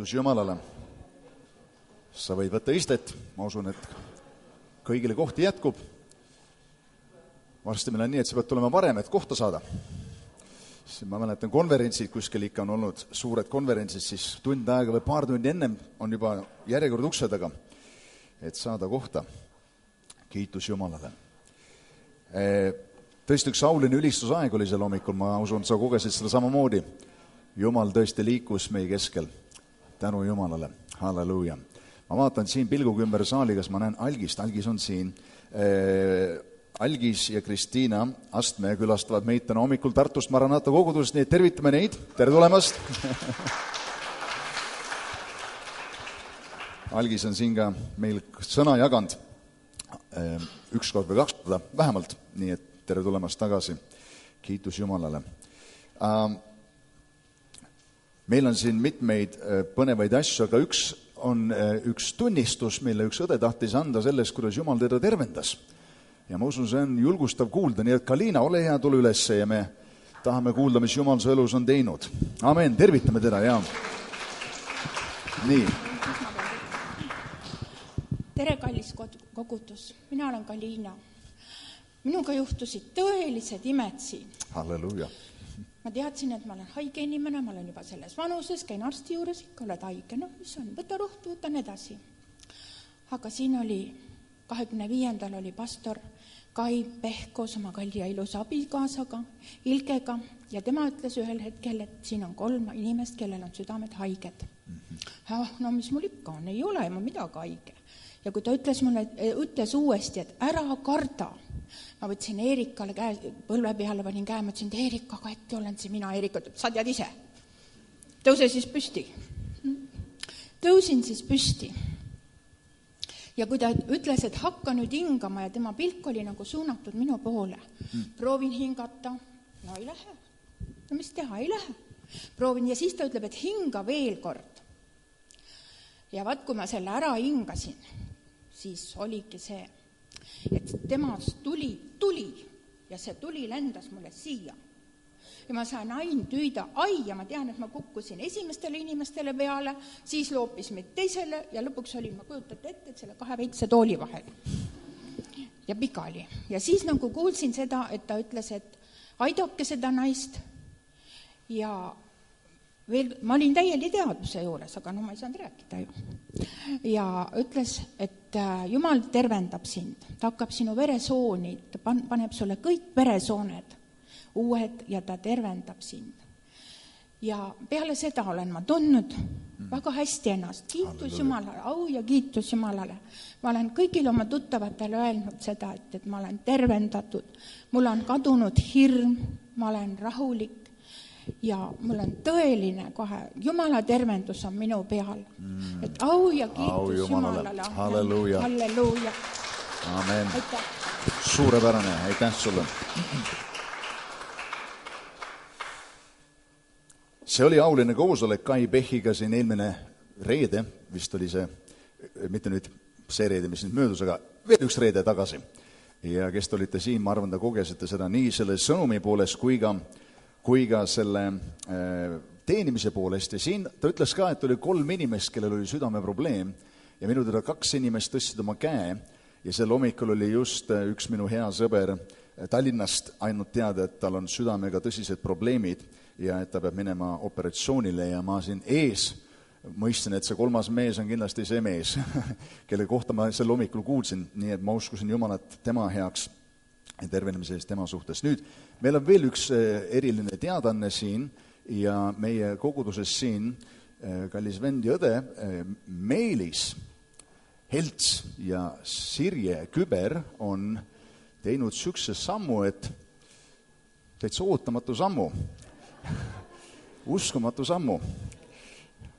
Kiitus Jumalale. Sa võid võtta istet, ma usun, et kõigile kohti jätkub. Varsti meil on nii, et sa pead tulema varem, et kohta saada. Ma mäletan konverentsid, kuskil ikka on olnud suured konverentsid, siis tund aega või paar tundi ennem on juba järjekord ukse taga, et saada kohta. Kiitus Jumalale. Tõesti üks auline ülistusaeg oli seal hommikul, ma usun, sa kogesid seda samamoodi. Jumal tõesti liikus meie keskel. Tänu Jumalale. Halleluuja. Ma vaatan siin pilguga ümber saali, kas ma näen Algist. Algis on siin. Algis ja Kristiina Astme külastavad meid täna hommikul Tartust Maranata kogudusest, nii et tervitame neid. Tere tulemast! Algis on siin ka meil sõna jaganud üks kord või 2 korda vähemalt, nii et tere tulemast tagasi. Kiitus Jumalale. Meil on siin mitmeid põnevaid asju, aga üks tunnistus, mille üks õde tahtis anda sellest, kuidas Jumal teda tervendas. Ja ma usun, see on julgustav kuulda, nii et Kalina, ole hea, tule ülesse ja me tahame kuulda, mis Jumal su elus on teinud. Amen, tervitame teda, jaa. Nii. Tere, kallis kogudus. Mina olen Kalina. Minuga juhtusid tõelised imed siin. Halleluuja. Ma teadsin, et ma olen haige inimene, ma olen juba selles vanuses, käin arsti juures, ikka oled haige, mis on, võta rohtu, võtan edasi. Aga siin oli 25. oli pastor Kai Pehkos oma kalli ja ilusa abikaasaga, Ilgega, ja tema ütles ühel hetkel, et siin on 3 inimest, kellel on südamed haiged. No mis mul ikka on, ei ole ma midagi haige. Ja kui ta ütles uuesti, et ära karda, ma võtsin Eerikale põlve peale, panin käe, ma ütlesin, et Eerik, aga äkki olen see mina, Eerik, sa tead ise. Tõuse siis püsti. Tõusin siis püsti. Ja kui ta ütles, et hakka nüüd hingama ja tema pilk oli nagu suunatud minu poole. Proovin hingata, no ei lähe. No mis teha, ei lähe. Proovin ja siis ta ütleb, et hinga veel kord. Ja vaat, kui ma selle ära hingasin, siis oligi see, et temast tuli ja see tuli lendas mulle siia. Ja ma sain ainult hüüda ai ja ma tean, et ma kukkusin esimestele inimestele peale, siis loopis meid teisele ja lõpuks olin, ma kujutate ette, et selle 2 väikse tooli vahel. Ja pikali. Ja siis nagu kuulsin seda, et ta ütles, et aidake seda naist ja veel, ma olin täieli teadvuse juures, aga no ma ei saanud rääkida ju. Ja ütles, et Jumal tervendab sind, ta hakkab sinu veresooni, ta paneb sulle kõik veresooned uued ja ta tervendab sind. Ja peale seda olen ma tundnud väga hästi ennast. Kiitus Jumalale, au ja kiitus Jumalale. Ma olen kõigil oma tuttavatele öelnud seda, et ma olen tervendatud. Mul on kadunud hirm, ma olen rahulik ja mul on tõeline kohe. Jumala tervendus on minu peal. Et au ja kiitus Jumalale. Halleluuja. Halleluuja. Amen. Aitäh. Suurepärane, aitäh sulle. See oli auline koosolek Kai Pehiga siin eelmine reede, vist oli see, mitte nüüd see reede, mis nüüd möödus, aga veel üks reede tagasi. Ja kes te olite siin, ma arvan, te kogesite seda nii selle sõnumi poolest kui ka selle teenimise poolest. Ja siin ta ütles ka, et oli 3 inimest, kellel oli südameprobleem ja minu teda 2 inimest tõstsid oma käe ja sel hommikul oli just üks minu hea sõber Tallinnast ainult teada, et tal on südamega tõsised probleemid ja et ta peab minema operatsioonile ja ma siin ees mõistsin, et see 3. mees on kindlasti see mees, kelle kohta ma sel hommikul kuulsin, nii et ma uskusin Jumalat tema heaks ja tervenemise eest tema suhtes. Nüüd, meil on veel üks eriline teadanne siin ja meie koguduses siin kallis vend ja õde Meelis Helts ja Sirje Küber on teinud sükse sammu, et täitsa ootamatu sammu. Uskumatu sammu.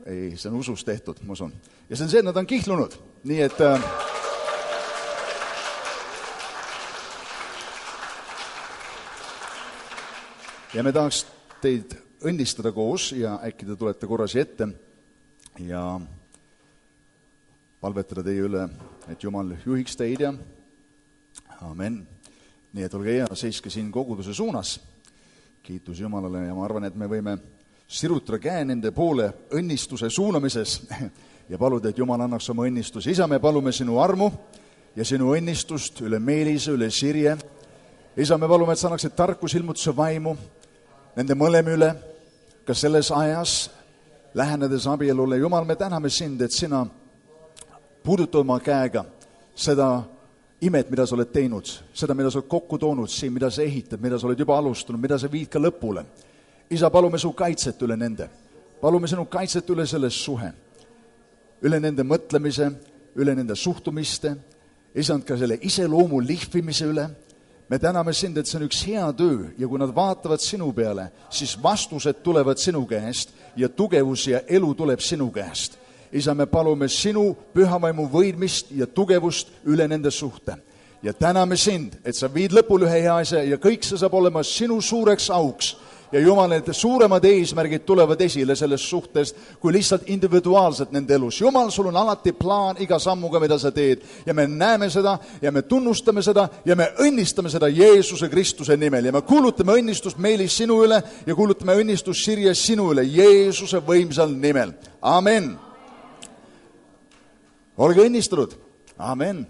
Ei, see on usus tehtud, ma usun. Ja see on see, et nad on kihlunud. Nii et ja me tahaks teid õnnistada koos ja äkki te tulete korrasi ette ja palvetada teie üle, et Jumal juhiks teid ja amen. Nii et olge hea, seiske siin koguduse suunas. Kiitus Jumalale ja ma arvan, et me võime sirutada käe nende poole õnnistuse suunamises ja paluda, et Jumal annaks oma õnnistus. Isa, me palume sinu armu ja sinu õnnistust üle Meelise, üle Sirje. Isa, me palume, et sa annaksid tarkusilmutuse vaimu nende mõlema üle, ka selles ajas, lähenedes abielule. Jumal, me täname sind, et sina puuduta oma käega seda imet, mida sa oled teinud, seda, mida sa oled kokku toonud siin, mida sa ehitad, mida sa oled juba alustanud, mida sa viid ka lõpule. Isa, palume su kaitset üle nende. Palume sinu kaitset üle selles suhe, üle nende mõtlemise, üle nende suhtumiste, isand ka selle iseloomu lihvimise üle. Me täname sind, et see on üks hea töö ja kui nad vaatavad sinu peale, siis vastused tulevad sinu käest ja tugevus ja elu tuleb sinu käest. Isa, me palume sinu pühavaimu võidmist ja tugevust üle nende suhte. Ja täname sind, et sa viid lõpul ühe hea asja ja kõik see saab olema sinu suureks auks. Ja Jumal, need suuremad eesmärgid tulevad esile sellest suhtest, kui lihtsalt individuaalselt nende elus. Jumal, sul on alati plaan iga sammuga, mida sa teed. Ja me näeme seda ja me tunnustame seda ja me õnnistame seda Jeesuse Kristuse nimel. Ja me kuulutame õnnistust Meelis sinu üle ja kuulutame õnnistust Sirje sinu üle Jeesuse võimsal nimel. Amen. Olge õnnistunud. Amen.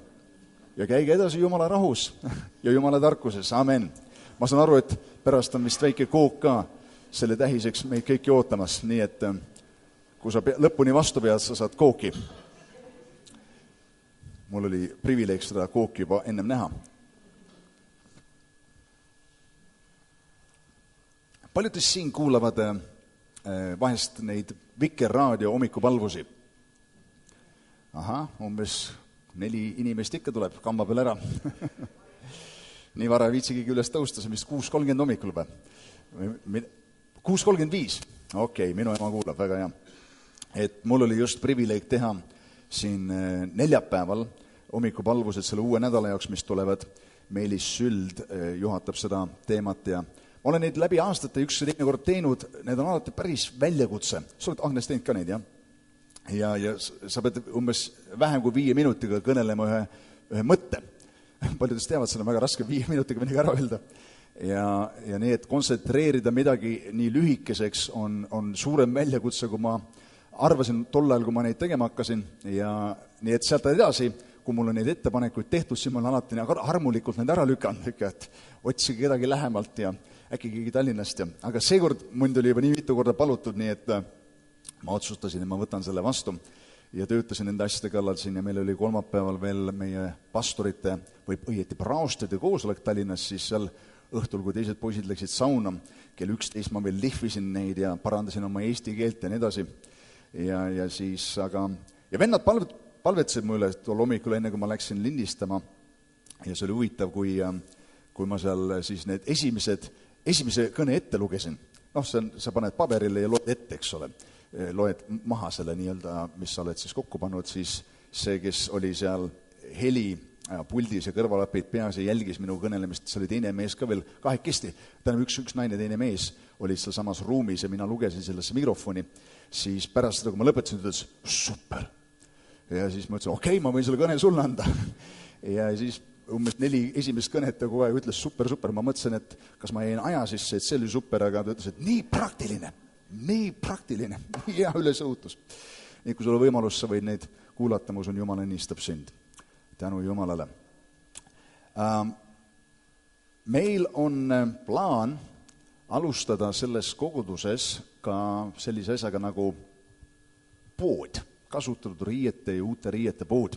Ja käige edasi Jumala rahus ja Jumala tarkuses. Amen. Ma saan aru, et pärast on vist väike kook ka selle tähiseks meid kõiki ootamas, nii et kui sa lõpuni vastu pead, sa saad kooki. Mul oli privileeg seda kooki juba ennem näha. Paljudest siin kuulavad vahest neid Vikerraadio hommikupalvusi. Aha, umbes 4 inimest ikka tuleb kamba peal ära. Nii vara viitsigigi üles tõusta, see vist 6.30 hommikul juba. 6.35. Okei, minu ema kuulab, väga hea. Et mul oli just privileeg teha siin neljapäeval hommikupalvused selle uue nädala jaoks, mis tulevad. Meelis Süld juhatab seda teemat ja ma olen neid läbi aastate üks teine kord teinud, need on alati päris väljakutse. Sa oled, Agnes, teinud ka neid, jah? Ja sa pead umbes vähem kui 5 minutiga kõnelema ühe mõtte. Paljudest teavad, seda on väga raske 5 minutiga midagi ära öelda. Ja nii, et kontsentreerida midagi nii lühikeseks on suurem väljakutse, kui ma arvasin tol ajal, kui ma neid tegema hakkasin. Ja nii, et sealt edasi, kui mul on neid ettepanekuid tehtud, siis ma olen alati armulikult need ära lükanud, et otsige kedagi lähemalt ja äkki keegi Tallinnast. Aga seekord mind oli juba nii mitu korda palutud, nii et ma otsustasin, et ma võtan selle vastu. Ja töötasin nende asjade kallal siin ja meil oli kolmapäeval veel meie pastorite või õieti praostide koosolek Tallinnas, siis seal õhtul, kui teised poisid läksid sauna, kell 11 ma veel lihvisin neid ja parandasin oma eesti keelt ja nii edasi. Ja siis, ja vennad palvetasid mu üle tol hommikul enne, kui ma läksin lindistama ja see oli huvitav, kui ma seal siis need esimese kõne ette lugesin. Sa paned paberile ja loed ette, eks ole. Loed maha selle nii-öelda, mis sa oled siis kokku pannud, siis see, kes oli seal heli puldis ja kõrvalapid peas ja jälgis minu kõnelemist, see oli teine mees ka veel kahekesti, tähendab üks naine, teine mees olid seal samas ruumis ja mina lugesin sellesse mikrofoni, siis pärast seda, kui ma lõpetasin, ütles, super. Ja siis ma ütlesin, okei, ma võin selle kõne sulle anda. Ja siis umbes 4 esimest kõnet ja kogu aeg ütles super, ma mõtlesin, et kas ma jäin aja sisse, et see oli super, aga ta ütles, et nii praktiline, nii hea ülesõhutus. Nii kui sul on võimalus, sa võid neid kuulata, ma usun, Jumal õnnistab sind. Tänu Jumalale. Meil on plaan alustada selles koguduses ka sellise asjaga nagu pood, kasutatud riiete ja uute riiete pood.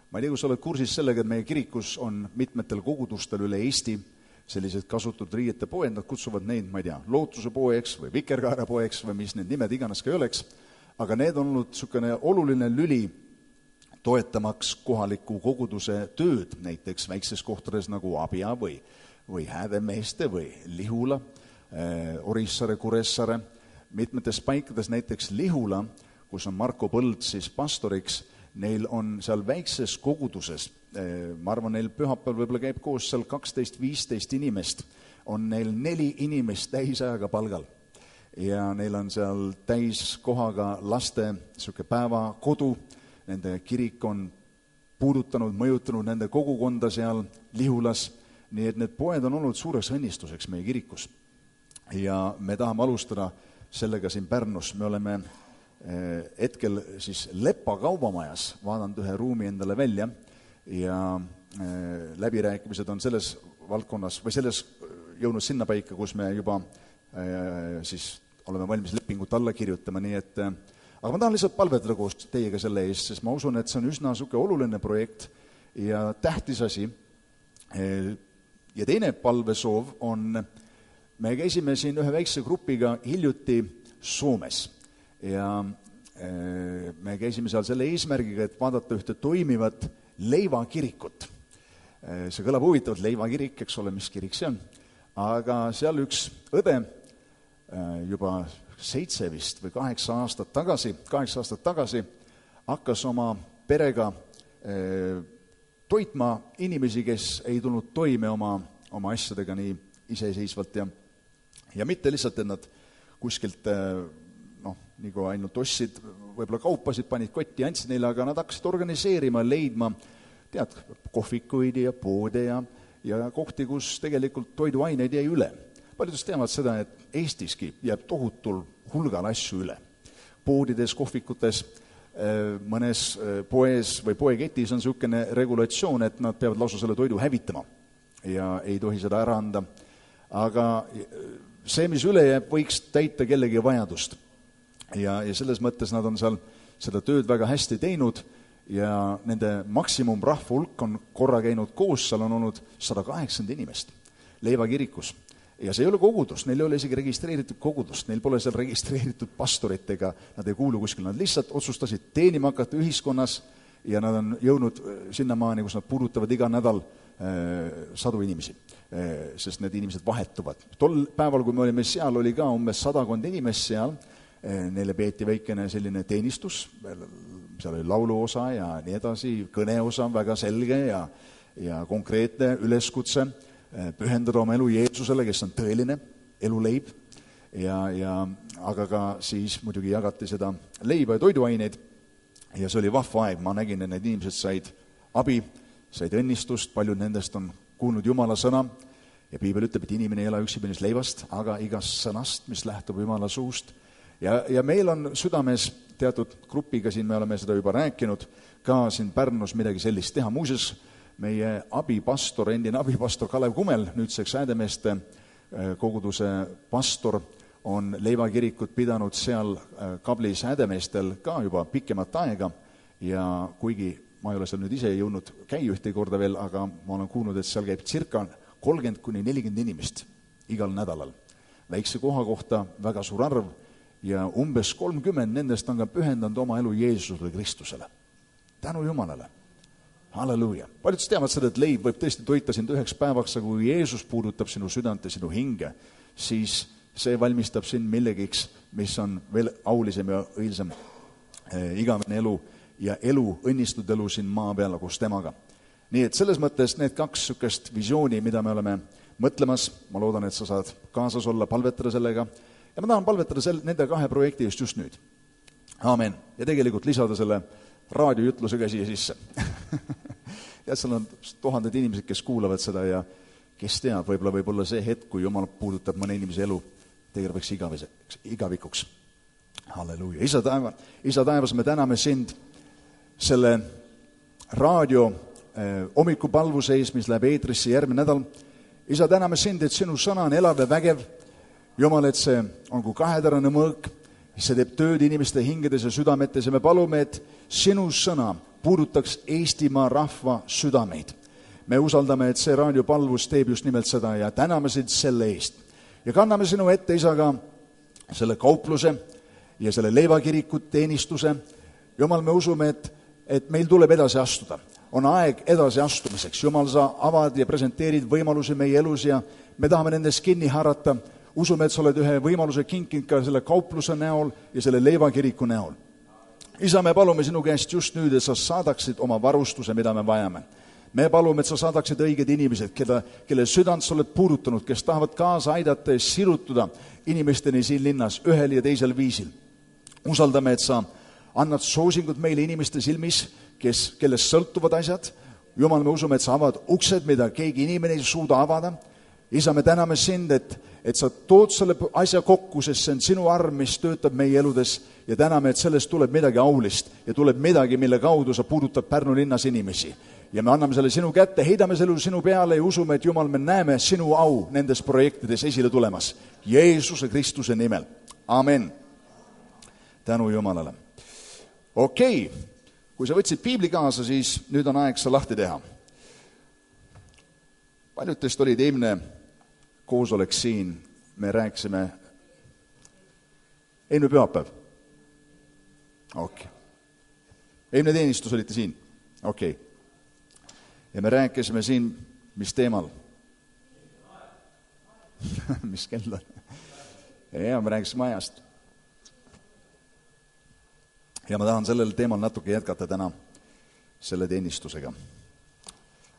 Ma ei tea, kui sa oled kursis sellega, et meie kirikus on mitmetel kogudustel üle Eesti sellised kasutatud riiete poed, nad kutsuvad neid, ma ei tea, Lootuse poeks või Vikerkaare poeks või mis need nimed iganes ka ei oleks, aga need on olnud niisugune oluline lüli toetamaks kohaliku koguduse tööd, näiteks väikses kohtades nagu Abja või Häädemeeste või Lihula, Orissaare, Kuressaare, mitmetes paikades näiteks Lihula, kus on Marko Põld siis pastoriks, neil on seal väikses koguduses, ma arvan, neil pühapäeval võib-olla käib koos seal 12-15 inimest, on neil 4 inimest täisajaga palgal. Ja neil on seal täiskohaga laste niisugune päevakodu, nende kirik on puudutanud, mõjutanud nende kogukonda seal Lihulas, nii et need poed on olnud suureks õnnistuseks meie kirikus. Ja me tahame alustada sellega siin Pärnus. Me oleme hetkel siis Lepa kaubamajas vaadanud ühe ruumi endale välja ja läbirääkimised on selles valdkonnas või selles jõudnud sinna paika, kus me juba siis oleme valmis lepingut alla kirjutama, nii et aga ma tahan lihtsalt palvetada koos teiega selle eest, sest ma usun, et see on üsna niisugune oluline projekt ja tähtis asi. Ja teine palvesoov on, me käisime siin ühe väikse grupiga hiljuti Soomes ja me käisime seal selle eesmärgiga, et vaadata ühte toimivat leivakirikut. See kõlab huvitavalt, leivakirik, eks ole, mis kirik see on. Aga seal üks õde juba 7 vist või 8 aastat tagasi hakkas oma perega toitma inimesi, kes ei tulnud toime oma asjadega nii iseseisvalt ja mitte lihtsalt, et nad kuskilt nagu ainult ostsid võib-olla kaupasid, panid kotti ja andsid neile, aga nad hakkasid organiseerima, leidma kohvikuid ja poode ja kohti, kus tegelikult toiduaineid jäi üle. Paljudest teavad seda, et Eestiski jääb tohutul hulgal asju üle. Poodides, kohvikutes, mõnes poes või poeketis on niisugune regulatsioon, et nad peavad lausa selle toidu hävitama ja ei tohi seda ära anda. Aga see, mis üle jääb, võiks täita kellegi vajadust. Ja selles mõttes nad on seal seda tööd väga hästi teinud ja nende maksimumrahva hulk on korra käinud koos, seal on olnud 180 inimest leivakirikus. Ja see ei ole kogudus, neil ei ole isegi registreeritud kogudust, neil pole seal registreeritud pastorit ega nad ei kuulu kuskil, nad lihtsalt otsustasid teenima hakata ühiskonnas ja nad on jõudnud sinnamaani, kus nad puudutavad iga nädal sadu inimesi, sest need inimesed vahetuvad. Tol päeval, kui me olime seal, oli ka umbes 100 inimest seal, neile peeti väikene selline teenistus, seal oli lauluosa ja nii edasi, kõneosa väga selge ja konkreetne üleskutse, pühendada oma elu Jeesusele, kes on tõeline eluleib aga ka siis muidugi jagati seda leiba ja toiduaineid ja see oli vahva aeg, ma nägin, et need inimesed said abi, said õnnistust, paljud nendest on kuulnud Jumala sõna ja piibel ütleb, et inimene ei ela üksipillis leivast, aga igast sõnast, mis lähtub Jumala suust ja meil on südames teatud grupiga siin, me oleme seda juba rääkinud, ka siin Pärnus midagi sellist teha, muuseas meie abipastor, endine abipastor Kalev Kumel, nüüdseks Häädemeeste koguduse pastor, on leivakirikut pidanud seal Kablis Häädemeestel ka juba pikemat aega ja kuigi ma ei ole seal nüüd ise jõudnud käia ühte korda veel, aga ma olen kuulnud, et seal käib circa 30–40 inimest igal nädalal. Väikse koha kohta väga suur arv ja umbes 30 nendest on ka pühendanud oma elu Jeesusele Kristusele. Tänu Jumalale. Halleluuja. Paljud teavad seda, et leib võib tõesti toita sind 1 päevaks, aga kui Jeesus puudutab sinu südant ja sinu hinge, siis see valmistab sind millegiks, mis on veel aulisem ja õilsem igavene elu ja õnnistunud elu siin maa peal koos temaga. Nii et selles mõttes need 2 sükest visiooni, mida me oleme mõtlemas, ma loodan, et sa saad kaasas olla, palvetada sellega ja ma tahan palvetada nende 2 projekti just nüüd. Aamen. Ja tegelikult lisada selle raadiojutluse siia sisse. ja seal on 1000 inimesed, kes kuulavad seda ja kes teab, võib-olla see hetk, kui Jumal puudutab mõne inimese elu, tegelevaks igavikuks. Halleluuja. Isa taevas, me täname sind selle raadio hommikupalvuse ees, mis läheb eetrisse järgmine nädal. Isa, täname sind, et sinu sõna on elav ja vägev. Jumal, et see on kui kahetärane mõõk, see teeb tööd inimeste hingedes ja südametes ja me palume, et sinu sõna puudutaks Eestimaa rahva südameid. Me usaldame, et see raadiopalvus teeb just nimelt seda ja täname sind selle eest. Ja kanname sinu ette, isa, ka selle kaupluse ja selle leivakiriku teenistuse. Jumal, me usume, et meil tuleb edasi astuda. On aeg edasi astumiseks. Jumal, sa avad ja presenteerid võimalusi meie elus ja me tahame nendest kinni haarata. Usume, et sa oled ühe võimaluse kinkinud ka selle kaupluse näol ja selle leivakiriku näol. Isa, me palume sinu käest just nüüd, et sa saadaksid oma varustuse, mida me vajame. Me palume, et sa saadaksid õiged inimesed, kelle südant sa oled puudutanud, kes tahavad kaasa aidata ja sirutuda inimesteni siin linnas ühel ja teisel viisil. Usaldame, et sa annad soosingut meile inimeste silmis, kellest sõltuvad asjad. Jumal, me usume, et sa avad uksed, mida keegi inimene ei suuda avada. Isa, me täname sind, et sa tood selle asja kokku, sest see on sinu arm, mis töötab meie eludes ja täname, et sellest tuleb midagi aulist ja tuleb midagi, mille kaudu sa puudutad Pärnu linnas inimesi. Ja me anname selle sinu kätte, heidame selle sinu peale ja usume, et Jumal, me näeme sinu au nendes projektides esile tulemas. Jeesuse Kristuse nimel. Amen. Tänu Jumalale. Okei, kui sa võtsid piibli kaasa, siis nüüd on aeg sa lahti teha. Paljudest olid eelmine koosolek siin, me rääkisime eelmine pühapäev. Okei. Eelmine teenistus olite siin. Okei. Ja me rääkisime siin, mis teemal? Mis kell on? Ja me rääkisime ajast. Ja ma tahan sellel teemal natuke jätkata täna selle teenistusega.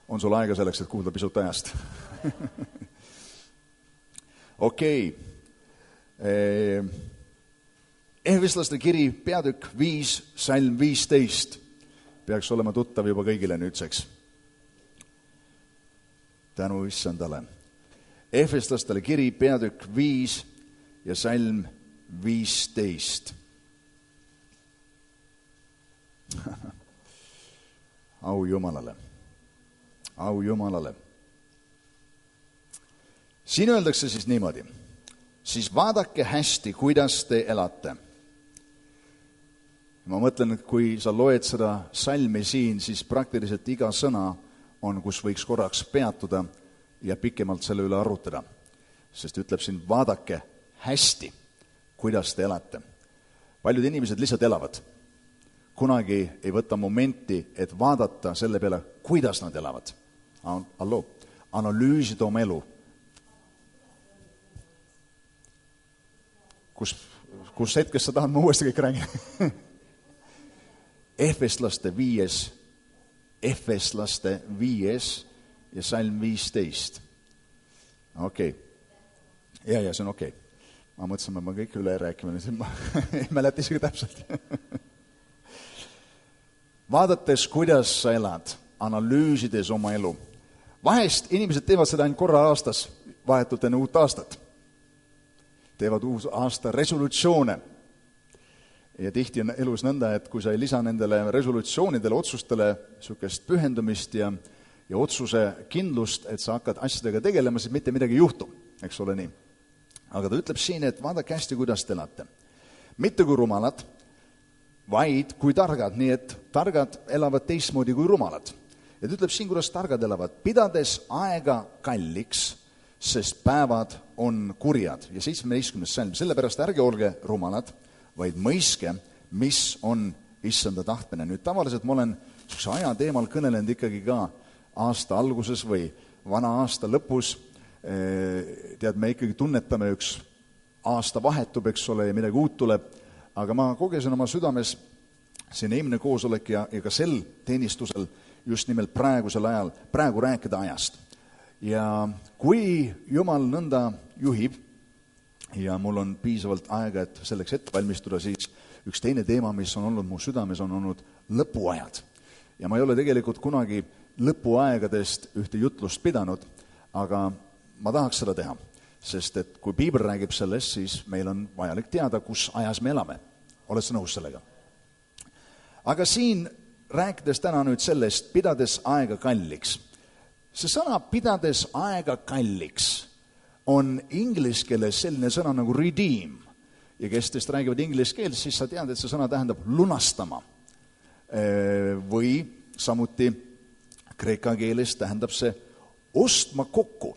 On sul aega selleks, et kuulda pisut ajast? Okei. Ehveslaste kiri, peatükk 5, salm 15. Peaks olema tuttav juba kõigile nüüdseks. Tänu issandale. Ehveslastele kiri, peatükk 5 ja salm 15. Au Jumalale. Au Jumalale. Siin öeldakse siis niimoodi. Siis vaadake hästi, kuidas te elate. Ma mõtlen, et kui sa loed seda salmi siin, siis praktiliselt iga sõna on, kus võiks korraks peatuda ja pikemalt selle üle arutada. Sest ütleb siin, vaadake hästi, kuidas te elate. Paljud inimesed lihtsalt elavad. Kunagi ei võta momenti, et vaadata selle peale, kuidas nad elavad. Alloo, analüüsida oma elu. Kus hetkest sa tahad ma uuesti kõik räägida? Ehveslaste 5 ja salm 15. Okei. Ja see on okei. Ma mõtlesin, et ma kõik üle rääkima, ma ei mäleta isegi täpselt. Vaadates, kuidas sa elad, analüüsides oma elu. Vahest inimesed teevad seda ainult korra aastas, vahetult enne uut aastat. Teevad uus aasta resolutsioone. Ja tihti on elus nõnda, et kui sa ei lisa nendele resolutsioonidele, otsustele, sükest pühendumist ja otsuse kindlust, et sa hakkad asjadega tegelema, siis mitte midagi juhtub, eks ole nii. Aga ta ütleb siin, et vaadake hästi, kuidas te elate. Mitte kui rumalad, vaid kui targad, nii et targad elavad teistmoodi kui rumalad. Ja ta ütleb siin, kuidas targad elavad, pidades aega kalliks, sest päevad on kurjad. Ja 17. salm, sellepärast ärge olge rumalad, vaid mõiske, mis on issanda tahtmine. Nüüd tavaliselt ma olen aja teemal kõnelenud ikkagi ka aasta alguses või vana aasta lõpus. Tead, me ikkagi tunnetame, üks aasta vahetub, eks ole, ja midagi uut tuleb. Aga ma kogesin oma südames siin eelmine koosolek ja ka sel teenistusel just nimelt praegusel ajal, praegu rääkida ajast. Ja kui Jumal nõnda juhib ja mul on piisavalt aega, et selleks ette valmistuda, siis üks teine teema, mis on olnud mu südames, on olnud lõpuajad. Ja ma ei ole tegelikult kunagi lõpuaegadest ühte jutlust pidanud, aga ma tahaks seda teha, sest et kui piibel räägib sellest, siis meil on vajalik teada, kus ajas me elame. Oled sa nõus sellega? Aga siin rääkides täna nüüd sellest, pidades aega kalliks. See sõna pidades aega kalliks on inglise keeles selline sõna nagu redeem. Ja kes teist räägivad inglise keeles, siis sa tead, et see sõna tähendab lunastama. Või samuti kreeka keeles tähendab see ostma kokku.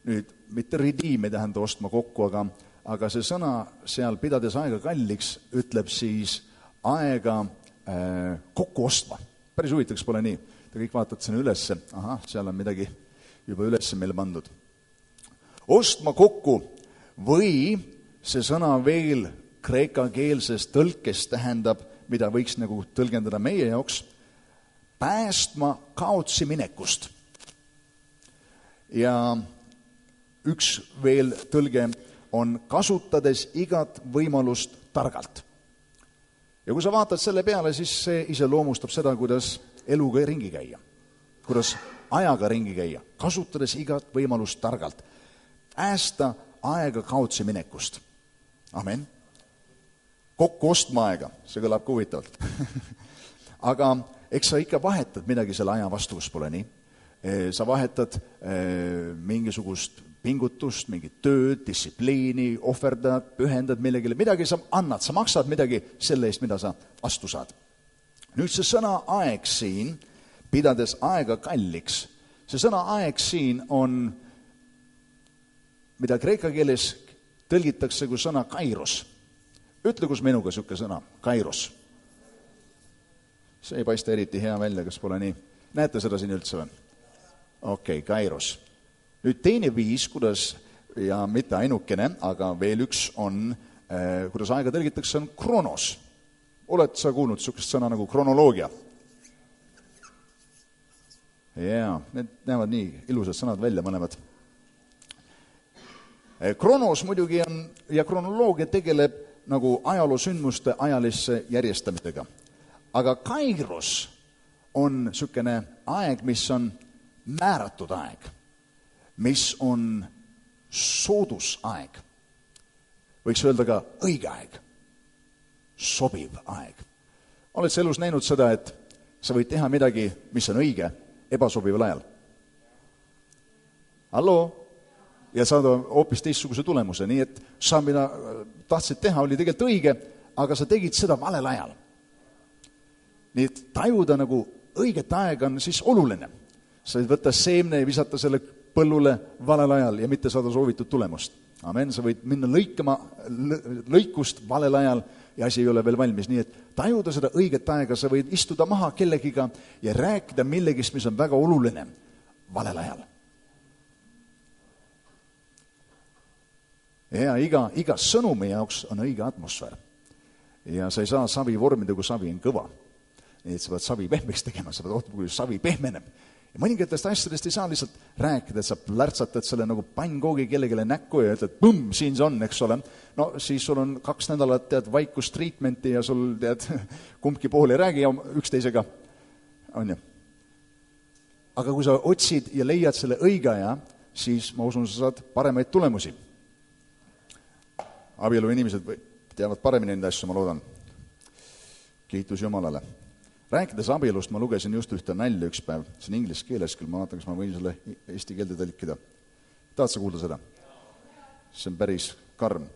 Nüüd, mitte redeem ei tähenda ostma kokku, aga see sõna seal pidades aega kalliks ütleb siis aega kokku ostma. Päris huvitaks pole nii. Te kõik vaatad sinna ülesse. Aha, seal on midagi juba ülesse meile pandud. Ostma kokku või see sõna veel kreeka keelses tõlkes tähendab, mida võiks nagu tõlgendada meie jaoks, päästma kaotsi minekust. Ja üks veel tõlge on kasutades igat võimalust targalt. Ja kui sa vaatad selle peale, siis see iseloomustab seda, kuidas eluga ringi käia, kuidas ajaga ringi käia, kasutades igat võimalust targalt. äästa aega kaotsi minekust. Amen. Kokku ostma aega, see kõlab ka huvitavalt. Aga eks sa ikka vahetad midagi selle aja vastu, kus pole nii. Sa vahetad mingisugust pingutust, mingit tööd, distsipliini, ohverdad, pühendad millegile, midagi sa annad, sa maksad midagi selle eest, mida sa vastu saad. Nüüd see sõna aeg siin, pidades aega kalliks, see sõna aeg siin on, mida kreeka keeles tõlgitakse kui sõna kairos. Ütle, kus minuga siuke sõna, kairos. See ei paista eriti hea välja, kas pole nii. Näete seda siin üldse või? Okei, kairos. Nüüd teine viis, kuidas, ja mitte ainukene, aga veel üks on, kuidas aega tõlgitakse, on kronos. Oled sa kuulnud siukest sõna nagu kronoloogia? Jaa, need näevad nii ilusad sõnad välja mõlemad. Kronos muidugi on, ja kronoloogia tegeleb nagu ajaloosündmuste ajalisse järjestamisega. Aga kairos on sükene aeg, mis on määratud aeg, mis on soodusaeg. Võiks öelda ka õige aeg, sobiv aeg. Oled sa elus näinud seda, et sa võid teha midagi, mis on õige, ebasobival ajal? Halloo? Ja saada hoopis teistsuguse tulemuse, nii et sa, mida tahtsid teha, oli tegelikult õige, aga sa tegid seda valel ajal. Nii et tajuda nagu õiget aega on siis oluline. Sa võid võtta seemne ja visata selle põllule valel ajal ja mitte saada soovitud tulemust. Amen, sa võid minna lõikust valel ajal ja asi ei ole veel valmis. Nii et tajuda seda õiget aega, sa võid istuda maha kellegiga ja rääkida millegist, mis on väga oluline valel ajal. Ja iga sõnumi jaoks on õige atmosfäär. Ja sa ei saa savi vormida, kui savi on kõva. Nii et sa pead savi pehmeks tegema, sa pead ootama, kui savi pehmeneb. Ja mõningatest asjadest ei saa lihtsalt rääkida, et sa plärtsatad selle nagu pannkoogi kellegile näkku ja ütled, põmm, siin see on, eks ole. No siis sul on 2 nädalat, tead, vaikust treatmenti ja sul, tead, kumbki pool ei räägi üksteisega. On ju? Aga kui sa otsid ja leiad selle õige aja, siis ma usun, sa saad paremaid tulemusi. Abielu inimesed teavad paremini nende asju, ma loodan. Kiitus Jumalale. Rääkides abielust, ma lugesin just ühte nalja üks päev. See on inglise keeles küll, ma vaatan, kas ma võin selle eesti keelde tõlkida. Tahad sa kuulda seda? See on päris karm.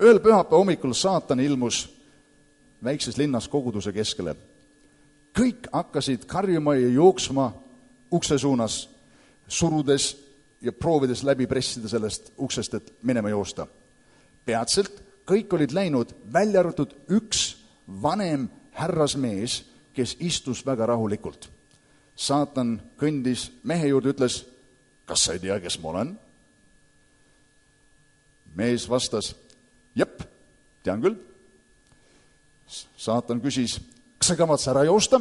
Ühel pühapäeva hommikul saatan ilmus väikses linnas koguduse keskele. Kõik hakkasid karjuma ja jooksma ukse suunas, surudes ja proovides läbi pressida sellest uksest, et minema joosta. Peatselt kõik olid läinud, välja arvatud üks vanem härrasmees, kes istus väga rahulikult. Saatan kõndis mehe juurde, ütles, kas sa ei tea, kes ma olen? Mees vastas, jep, tean küll. Saatan küsis, kas sa kavatse ära joosta?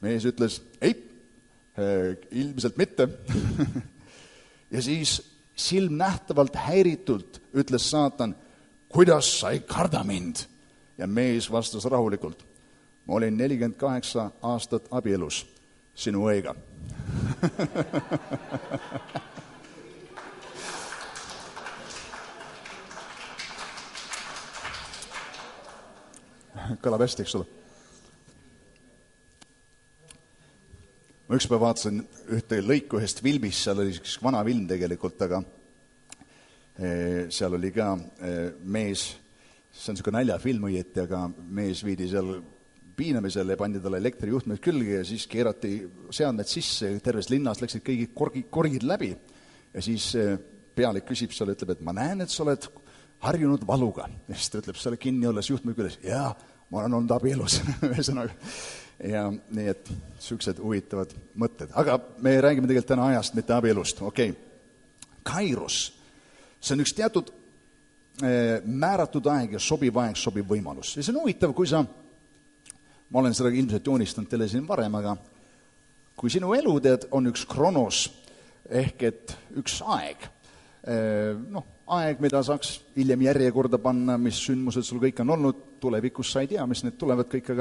Mees ütles, ei, ilmselt mitte. Ja siis silmnähtavalt häiritult ütles saatan, kuidas sa ei karda mind? Ja mees vastas rahulikult, ma olin 48 aastat abielus sinu õiga. Kõlab hästi, eks ole? Ma ükspäev vaatasin ühte lõiku ühest filmist, seal oli üks vana film tegelikult, aga seal oli ka mees, see on niisugune naljafilm õieti, aga mees viidi seal piinamisele ja pandi talle elektrijuhtmed külge ja siis keerati seadmed sisse, terves linnas läksid kõigi korgid läbi ja siis pealik küsib sulle, ütleb, et ma näen, et sa oled harjunud valuga. Ja siis ta ütleb, sa oled kinni olles juhtmed külges, jaa, ma olen olnud abielus, ühesõnaga. Ja nii, et siuksed huvitavad mõtted. Aga me räägime tegelikult täna ajast, mitte abielust. Okei. Kairos. See on üks teatud määratud aeg ja sobiv aeg, sobiv võimalus. Ja see on huvitav, kui sa, ma olen seda ilmselt joonistanud teile siin varem, aga kui sinu elu tead, on üks kronos ehk et üks aeg, aeg, mida saaks hiljem järjekorda panna, mis sündmused sul kõik on olnud, tulevikus sa ei tea, mis need tulevad kõik,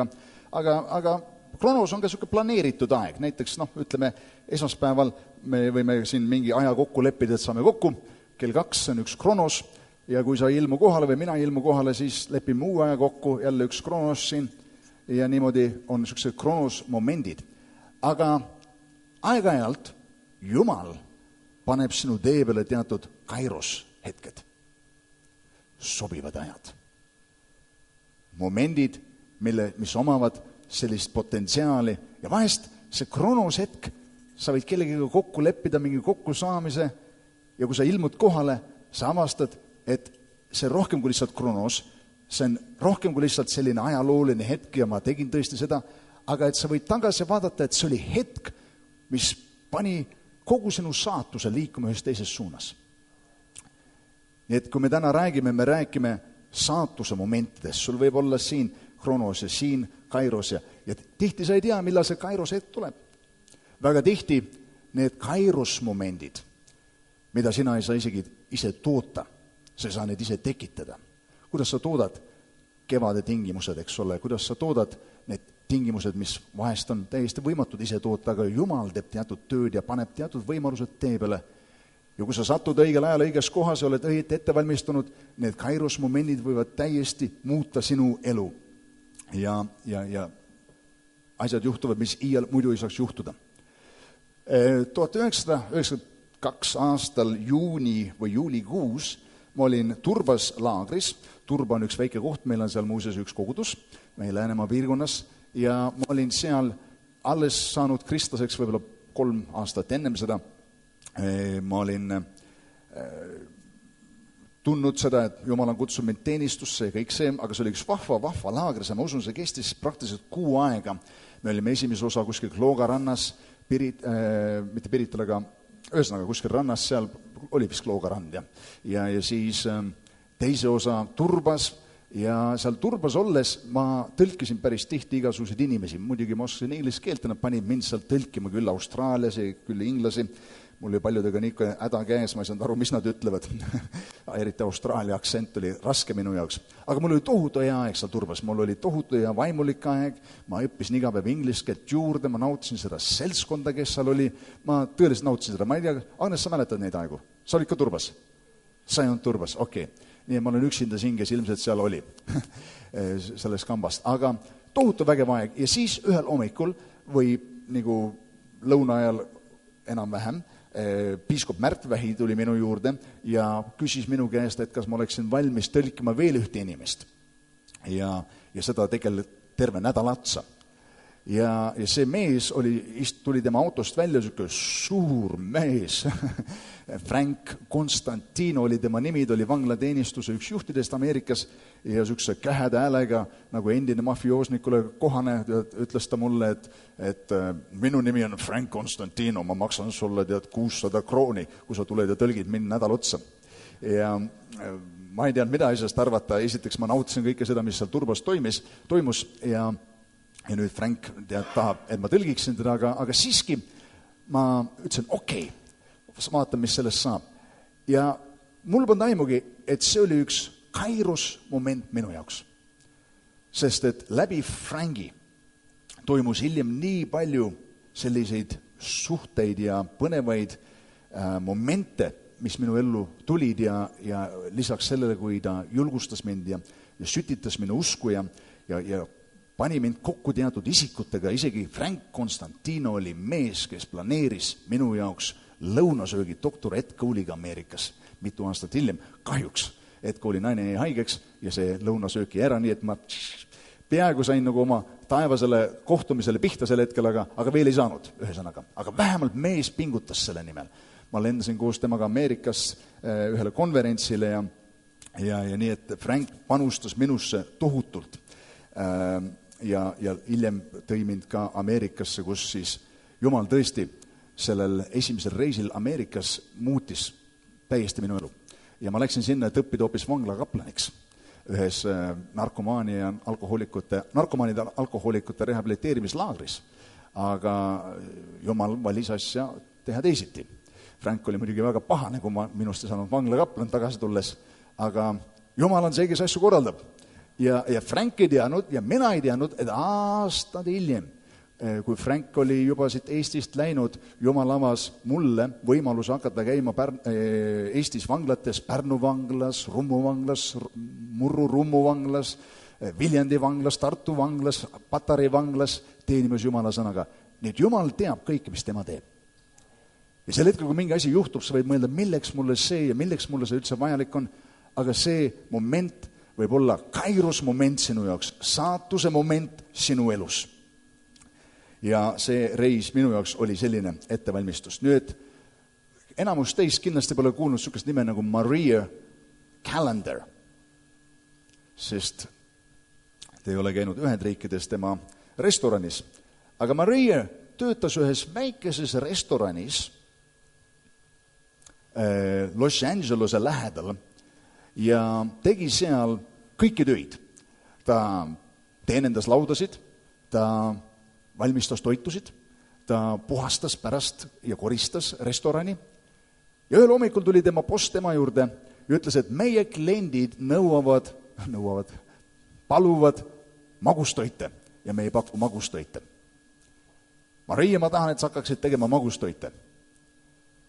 aga kronos on ka niisugune planeeritud aeg, näiteks ütleme, esmaspäeval me võime siin mingi aja kokku leppida, et saame kokku, kell 2 on üks kronos, ja kui sa ei ilmu kohale või mina ei ilmu kohale, siis lepime muu aja kokku, jälle üks kronos siin, ja niimoodi on niisugused kronosmomendid. Aga aeg-ajalt Jumal paneb sinu tee peale teatud kairos hetked, sobivad ajad, momendid, mis omavad sellist potentsiaali ja vahest see kronoshetk, sa võid kellegiga kokku leppida mingi kokkusaamise ja kui sa ilmud kohale, sa avastad, et see on rohkem kui lihtsalt kronos, see on rohkem kui lihtsalt selline ajalooline hetk ja ma tegin tõesti seda, aga et sa võid tagasi vaadata, et see oli hetk, mis pani kogu sinu saatuse liikuma ühes teises suunas. Nii et kui me täna räägime, me räägime saatuse momentidest, sul võib olla siin kronos ja siin kairos ja tihti sa ei tea, millal see kairos hetk tuleb. Väga tihti need kairos momendid, mida sina ei saa isegi ise toota, sa ei saa need ise tekitada. Kuidas sa toodad kevade tingimused, eks ole, kuidas sa toodad need tingimused, mis vahest on täiesti võimatud ise toota, aga Jumal teeb teatud tööd ja paneb teatud võimalused tee peale. Ja kui sa satud õigel ajal õiges kohas ja oled õieti ette valmistunud, need kairos momendid võivad täiesti muuta sinu elu. Ja asjad juhtuvad, mis iial muidu ei saaks juhtuda. 1992 aastal juuni või juulikuus ma olin Turbas laagris. Turba on üks väike koht, meil on seal muuseas üks kogudus, meie Läänemaa piirkonnas, ja ma olin seal alles saanud kristlaseks võib-olla 3 aastat ennem seda. Ma olin tundnud seda, et Jumal on kutsunud mind teenistusse ja kõik see, aga see oli üks vahva laagris ja ma usun, see kestis praktiliselt 6 aega. Me olime esimese osa kuskil Klooga rannas, mitte Pirital, aga ühesõnaga kuskil rannas, seal oli vist Klooga rand, ja siis teise osa Turbas, ja seal Turbas olles ma tõlkisin päris tihti igasuguseid inimesi, muidugi ma oskasin inglise keelt ja nad panid mind seal tõlkima küll austraaliasi, küll inglasi, mul oli paljudega niisugune häda käes, ma ei saanud aru, mis nad ütlevad. Eriti Austraalia aktsent oli raske minu jaoks. Aga mul oli tohutu hea aeg seal Turbas, mul oli tohutu ja vaimulik aeg, ma õppisin iga päev inglise keelt juurde, ma nautisin seda seltskonda, kes seal oli, ma tõeliselt nautisin seda, ma ei tea, Agnes, sa mäletad neid aegu? Sa olid ka Turbas? Sa ei olnud Turbas, okei. Nii, ma olen üksinda siin, kes ilmselt seal oli selles kambast, aga tohutu vägev aeg ja siis ühel hommikul või nagu lõuna ajal enam-vähem piiskop Märtvähi tuli minu juurde ja küsis minu käest, et kas ma oleksin valmis tõlkima veel ühte inimest. Ja seda tegelikult terve nädal atsa. Ja see mees tuli tema autost välja, selline suur mees. Frank Constantino oli tema nimi, ta oli vanglateenistuse üks juhtidest Ameerikas ja selline kähede häälega, nagu endine mafioosnikule kohane, ütles ta mulle, et minu nimi on Frank Constantino, ma maksan sulle 600 krooni, kui sa tuled ja tõlgid mind nädal otsa. Ja ma ei teadnud, mida asjast arvata, esiteks ma nautisin kõike seda, mis seal Turbas toimus ja nüüd Frank tahab, et ma tõlgiksin teda, aga siiski ma ütlesin, okei, vaatan, mis sellest saab. Ja mul polnud aimugi, et see oli üks kairos moment minu jaoks. Sest et läbi Franki toimus hiljem nii palju selliseid suhteid ja põnevaid momente, mis minu ellu tulid ja lisaks sellele, kui ta julgustas mind ja sütitas minu usku ja pani mind kokku teatud isikutega, isegi Frank Constantino oli mees, kes planeeris minu jaoks lõunasöögi doktor Ed Cooley'ga Ameerikas mitu aastat hiljem. Kahjuks Ed Cooley naine jäi haigeks ja see lõunasööki ära, nii et ma peaaegu sain nagu oma taevasele kohtumisele pihta sel hetkel, aga veel ei saanud, ühesõnaga. Aga vähemalt mees pingutas selle nimel. Ma lendasin koos temaga Ameerikas ühele konverentsile ja nii, et Frank panustas minusse tohutult. Ja hiljem tõi mind ka Ameerikasse, kus siis Jumal tõesti sellel esimesel reisil Ameerikas muutis täiesti minu elu. Ja ma läksin sinna, et õppida hoopis vanglakaplaniks ühes narkomaanide alkohoolikute rehabiliteerimislaagris. Aga Jumal valis asja teha teisiti. Frank oli muidugi väga pahane, kui ma minust ei saanud vanglakaplan tagasi tulles, aga Jumal on see, kes asju korraldab. Ja Frank ei teadnud ja mina ei teadnud, et aastad hiljem, kui Frank oli juba siit Eestist läinud, Jumal avas mulle võimaluse hakata käima Eestis vanglates, Pärnu vanglas, Rummu vanglas, Rummu vanglas, Viljandi vanglas, Tartu vanglas, Patarei vanglas, teenimas Jumala sõnaga. Nii et Jumal teab kõike, mis tema teeb. Ja sel hetkel, kui mingi asi juhtub, sa võid mõelda, milleks mulle see ja milleks mulle see üldse vajalik on, aga see moment võib olla kairos moment sinu jaoks, saatuse moment sinu elus. Ja see reis minu jaoks oli selline ettevalmistus. Nüüd, enamus teist kindlasti pole kuulnud sükest nime nagu Maria Callender, sest te ei ole käinud Ühendriikides tema restoranis. Aga Maria töötas ühes väikeses restoranis Los Angelese lähedal ja tegi seal kõiki töid. Ta teenendas laudasid, ta valmistas toitusid, ta puhastas pärast ja koristas restorani. Ja ühel hommikul tuli tema boss tema juurde ja ütles, et meie kliendid paluvad magustoite ja me ei paku magustoite. Maria, ma tahan, et sa hakkaksid tegema magustoite.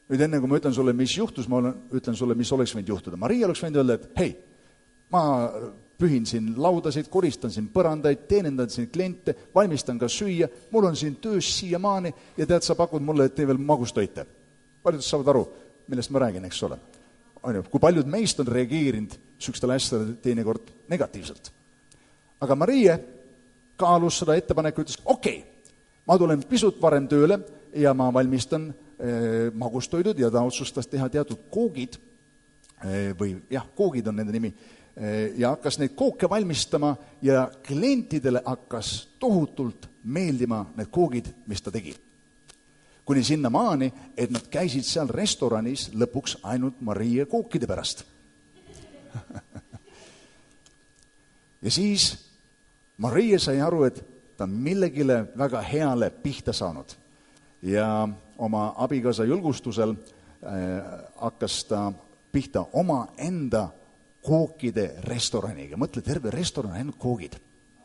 Nüüd enne, kui ma ütlen sulle, mis juhtus, ma ütlen sulle, mis oleks võinud juhtuda. Maria oleks võinud öelda, et hei, ma pühin siin laudasid, koristan siin põrandaid, teenendan siin kliente, valmistan ka süüa, mul on siin töös siiamaani ja tead, sa pakud mulle, et tee veel magustoite. Paljud saavad aru, millest ma räägin, eks ole. Kui paljud meist on reageerinud sükstele asjadele teinekord negatiivselt. Aga Maria kaalus seda ettepaneku, ütles, okei, ma tulen pisut varem tööle ja ma valmistan magustoidud ja ta otsustas teha teatud koogid, koogid on nende nimi, ja hakkas neid kooke valmistama ja klientidele hakkas tohutult meeldima need koogid, mis ta tegi. Kuni sinna maani, et nad käisid seal restoranis lõpuks ainult Maria kookide pärast. Ja siis Maria sai aru, et ta on millegile väga heale pihta saanud. Ja oma abikaasa julgustusel hakkas ta pihta oma enda kookide restoraniga. Mõtle, terve restoran on ainult koogid.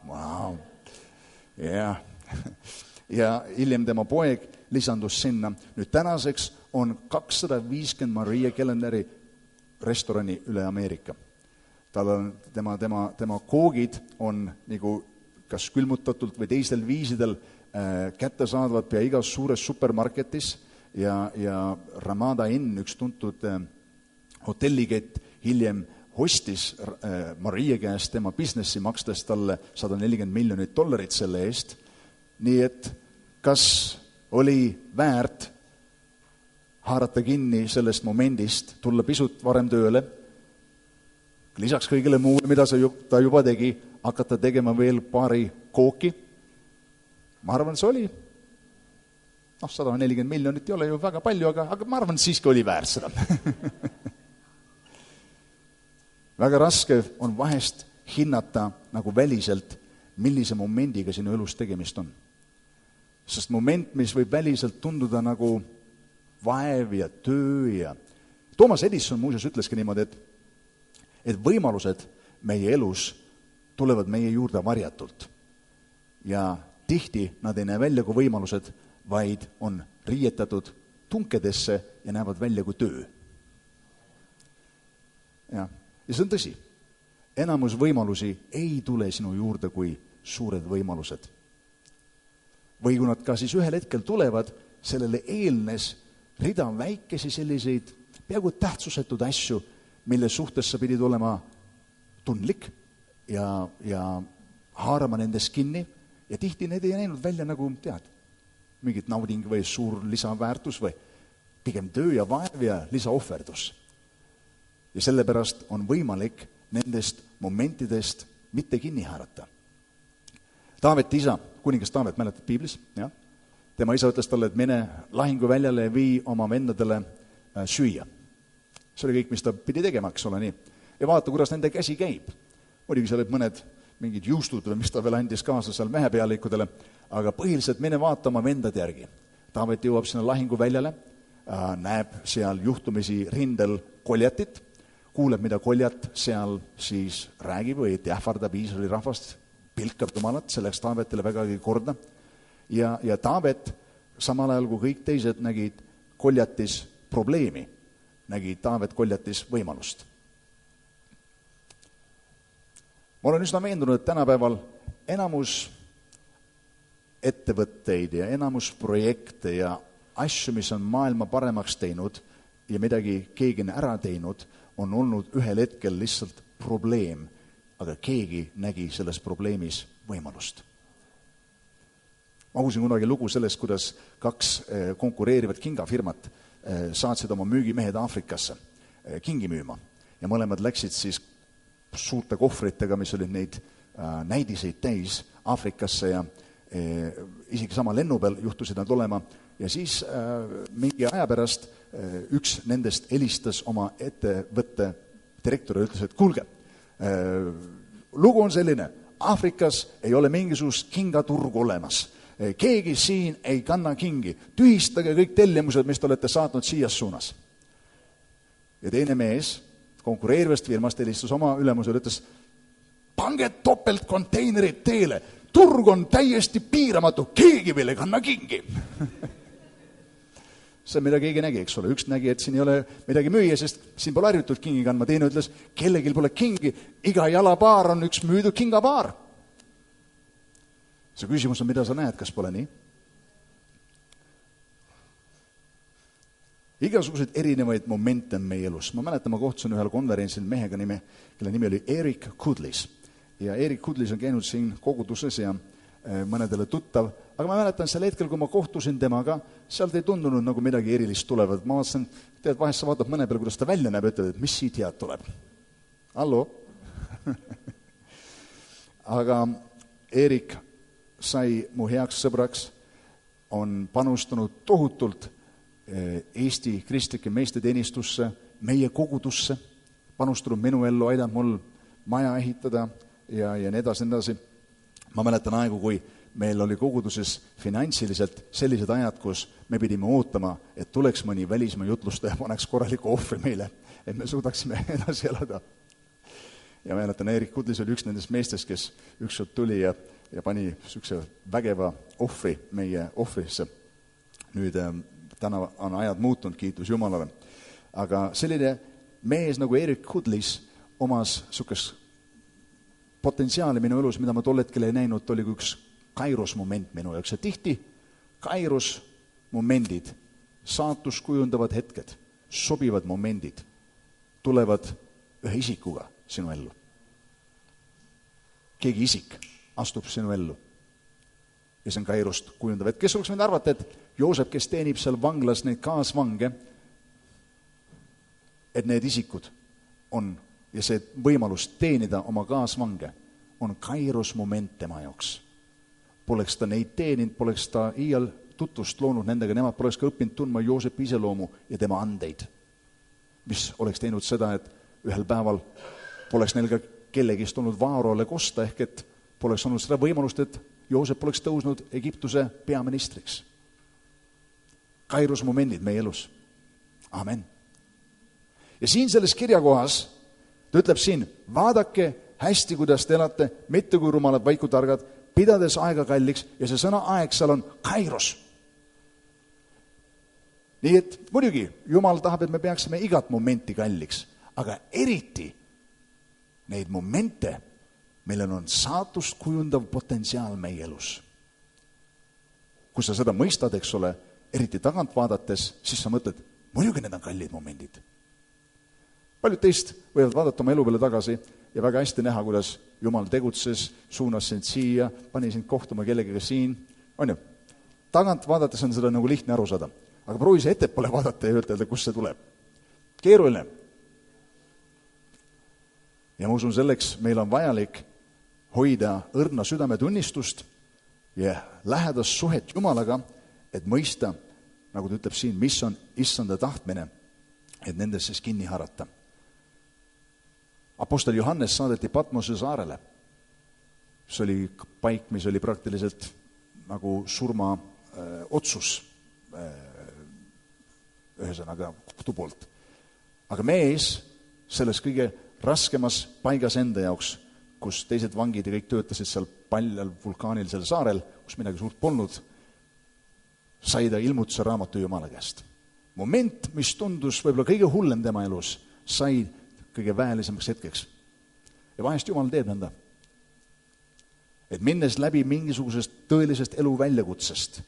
Wow. Yeah. Ja hiljem tema poeg lisandus sinna. Nüüd tänaseks on 250 Maria Calenderi restorani üle Ameerika. Tema koogid on nagu kas külmutatult või teistel viisidel kätte saadavad pea igas suures supermarketis ja Ramada Inn, üks tuntud hotellikett, hiljem hostis Maria käest tema businessi, makstes talle $140 miljonit selle eest. Nii et kas oli väärt haarata kinni sellest momendist, tulla pisut varem tööle, lisaks kõigile muule, mida ta juba tegi, hakata tegema veel paari kooki? Ma arvan, see oli, $140 miljonit ei ole ju väga palju, aga ma arvan, siiski oli väärt seda. Väga raske on vahest hinnata nagu väliselt, millise momendiga sinu elus tegemist on. Sest moment, mis võib väliselt tunduda nagu vaev ja töö ja... Thomas Edison muuseas ütleski niimoodi, et võimalused meie elus tulevad meie juurde varjatult. Ja tihti nad ei näe välja kui võimalused, vaid on riietatud tunkedesse ja näevad välja kui töö. Ja see on tõsi. Enamus võimalusi ei tule sinu juurde kui suured võimalused. Või kui nad ka siis ühel hetkel tulevad, sellele eelnes rida väikesi selliseid peaaegu tähtsusetud asju, mille suhtes sa pidid olema tundlik ja haarama nendest kinni. Ja tihti need ei näinud välja nagu, tead, mingit nauding või suur lisaväärtus või pigem töö ja vaev ja lisaohverdus. Ja sellepärast on võimalik nendest momentidest mitte kinni haarata. Taaveti isa, kuningas Taavet, mäletad piiblis? Ja? Tema isa ütles talle, et mene lahinguväljale ja vii oma vendadele süüa. See oli kõik, mis ta pidi tegema, eks ole nii. Ja vaata, kuidas nende käsi käib. Muidugi seal olid mõned mingid juustud või mis ta veel andis kaasa seal mehepealikudele, aga põhiliselt mene vaata oma vendade järgi. Taavet jõuab sinna lahinguväljale, näeb seal juhtumisi rindel Koljatit, kuuleb, mida Koljat seal siis räägib või ähvardab Iisraeli rahvast, pilkab Jumalat, selleks Taavetile vägagi korda. ja Taavet, samal ajal kui kõik teised nägid Goljatis probleemi, nägi Taavet Goljatis võimalust. Ma olen üsna veendunud, et tänapäeval enamus ettevõtteid ja enamus projekte ja asju, mis on maailma paremaks teinud ja midagi keegi on ära teinud, on olnud ühel hetkel lihtsalt probleem, aga keegi nägi selles probleemis võimalust. Ma kuulsin kunagi lugu sellest, kuidas 2 konkureerivat kingafirmat saatsid oma müügimehed Aafrikasse kingi müüma ja mõlemad läksid siis suurte kohvritega, mis olid neid näidiseid täis Aafrikasse ja isegi sama lennu peal juhtusid nad olema ja siis mingi aja pärast üks nendest helistas oma ettevõtte direktori ja ütles, et kuulge, lugu on selline, Aafrikas ei ole mingisugust kingaturgu olemas. Keegi siin ei kanna kingi. Tühistage kõik tellimused, mis te olete saatnud siias suunas. Ja teine mees konkureerivast firmast helistas oma ülemusele, ütles, pange topelt konteinerid teele, turg on täiesti piiramatu, keegi veel ei kanna kingi. See on, mida keegi nägi, eks ole. Üks nägi, et siin ei ole midagi müüa, sest siin pole harjutud kingi kandma. Teine ütles, kellegil pole kingi, iga jalapaar on üks müüdud kingapaar. See küsimus on, mida sa näed, kas pole nii? Igasuguseid erinevaid momente on meie elus. Ma mäletan, ma kohtusin ühel konverentsil mehega kelle nimi oli Eric Kudlis. Ja Eric Kudlis on käinud siin koguduses ja mõnedele tuttav. Aga ma mäletan sel hetkel, kui ma kohtusin temaga, sealt ei tundunud nagu midagi erilist tulevat. Ma vaatasin, tead, vahest sa vaatad mõne peale, kuidas ta välja näeb, ütled, et mis siit head tuleb. Hallo? Aga Eric sai mu heaks sõbraks, on panustanud tohutult Eesti kristlike meeste teenistusse, meie kogudusse, panustanud minu ellu, aidanud mul maja ehitada ja nii edasi. Ma mäletan aegu, kui meil oli koguduses finantsiliselt sellised ajad, kus me pidime ootama, et tuleks mõni välismaa jutlustaja, paneks korraliku ohvri meile, et me suudaksime edasi elada. Ja mäletan, Erik Kudlis oli üks nendest meestest, kes ükskord tuli ja pani sükse vägeva ohvri meie ohvrisse. Nüüd täna on ajad muutunud, kiitus Jumalale. Aga selline mees nagu Erik Kudlis omas sükest potentsiaali minu elus, mida ma tol hetkel ei näinud, oli üks kairos moment minu jaoks. Ja tihti kairos momendid, saatus kujundavad hetked, sobivad momendid tulevad ühe isikuga sinu ellu. Keegi isik astub sinu ellu. Ja see on kairost kujundav. Et kes oleks võinud arvata, et Joosep, kes teenib seal vanglas neid kaasvange, et need isikud on, ja see võimalus teenida oma kaasvange, on kairos moment tema jaoks. Poleks ta neid teeninud, poleks ta iial tutvust loonud nendega, nemad poleks ka õppinud tundma Joosepi iseloomu ja tema andeid, mis oleks teinud seda, et ühel päeval poleks neil ka kellegist olnud Vaarole kosta, ehk et poleks olnud seda võimalust, et Joosep poleks tõusnud Egiptuse peaministriks. Kairos momendid meie elus. Amen. Ja siin selles kirjakohas ta ütleb siin, vaadake hästi, kuidas te elate, mitte kui rumalad, vaid kui targad, pidades aega kalliks, ja see sõna aeg seal on kairos. Nii et muidugi, Jumal tahab, et me peaksime igat momenti kalliks, aga eriti neid momente, millel on saatust kujundav potentsiaal meie elus. Kui sa seda mõistad, eks ole, eriti tagant vaadates, siis sa mõtled, muidugi need on kallid momendid. Paljud teist võivad vaadata oma elu peale tagasi ja väga hästi näha, kuidas Jumal tegutses, suunas sind siia, pani sind kohtuma kellegagi siin. On ju? Tagant vaadates on seda nagu lihtne aru saada. Aga proovi see ettepoole vaadata ja ütelda, kus see tuleb. Keeruline. Ja ma usun, selleks meil on vajalik hoida õrna südametunnistust ja lähedast suhet Jumalaga, et mõista, nagu ta ütleb siin, mis on issanda tahtmine, et nendest siis kinni haarata. Apostel Johannes saadeti Patmose saarele. See oli paik, mis oli praktiliselt nagu surma otsus ühesõnaga kohtu poolt. Aga mees selles kõige raskemas paigas enda jaoks, kus teised vangid ja kõik töötasid seal paljal vulkaanilisel saarel, kus midagi suurt polnud, sai ta ilmutuse raamatu Jumala käest. Moment, mis tundus võib-olla kõige hullem tema elus, sai kõige väelisemaks hetkeks. Ja vahest Jumal teeb nõnda. Et minnes läbi mingisugusest tõelisest elu väljakutsest,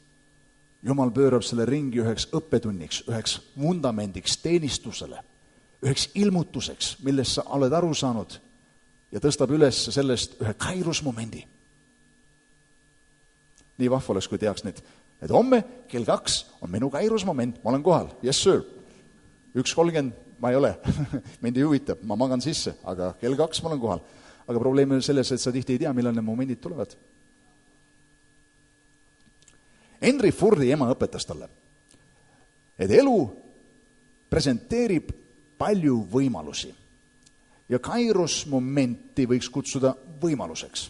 Jumal pöörab selle ringi üheks õppetunniks, üheks vundamendiks, teenistusele, üheks ilmutuseks, millest sa oled aru saanud ja tõstab üles sellest ühe kairusmomendi. Nii vahva oleks, kui teaks nüüd, et homme kell 2 on minu kairusmoment, ma olen kohal, yes sir. 1.30 ma ei ole, mind ei huvita, ma magan sisse, aga kell 2 ma olen kohal. Aga probleem on selles, et sa tihti ei tea, millal need momendid tulevad. Henry Fordi ema õpetas talle, et elu presenteerib palju võimalusi ja kairusmomenti võiks kutsuda võimaluseks.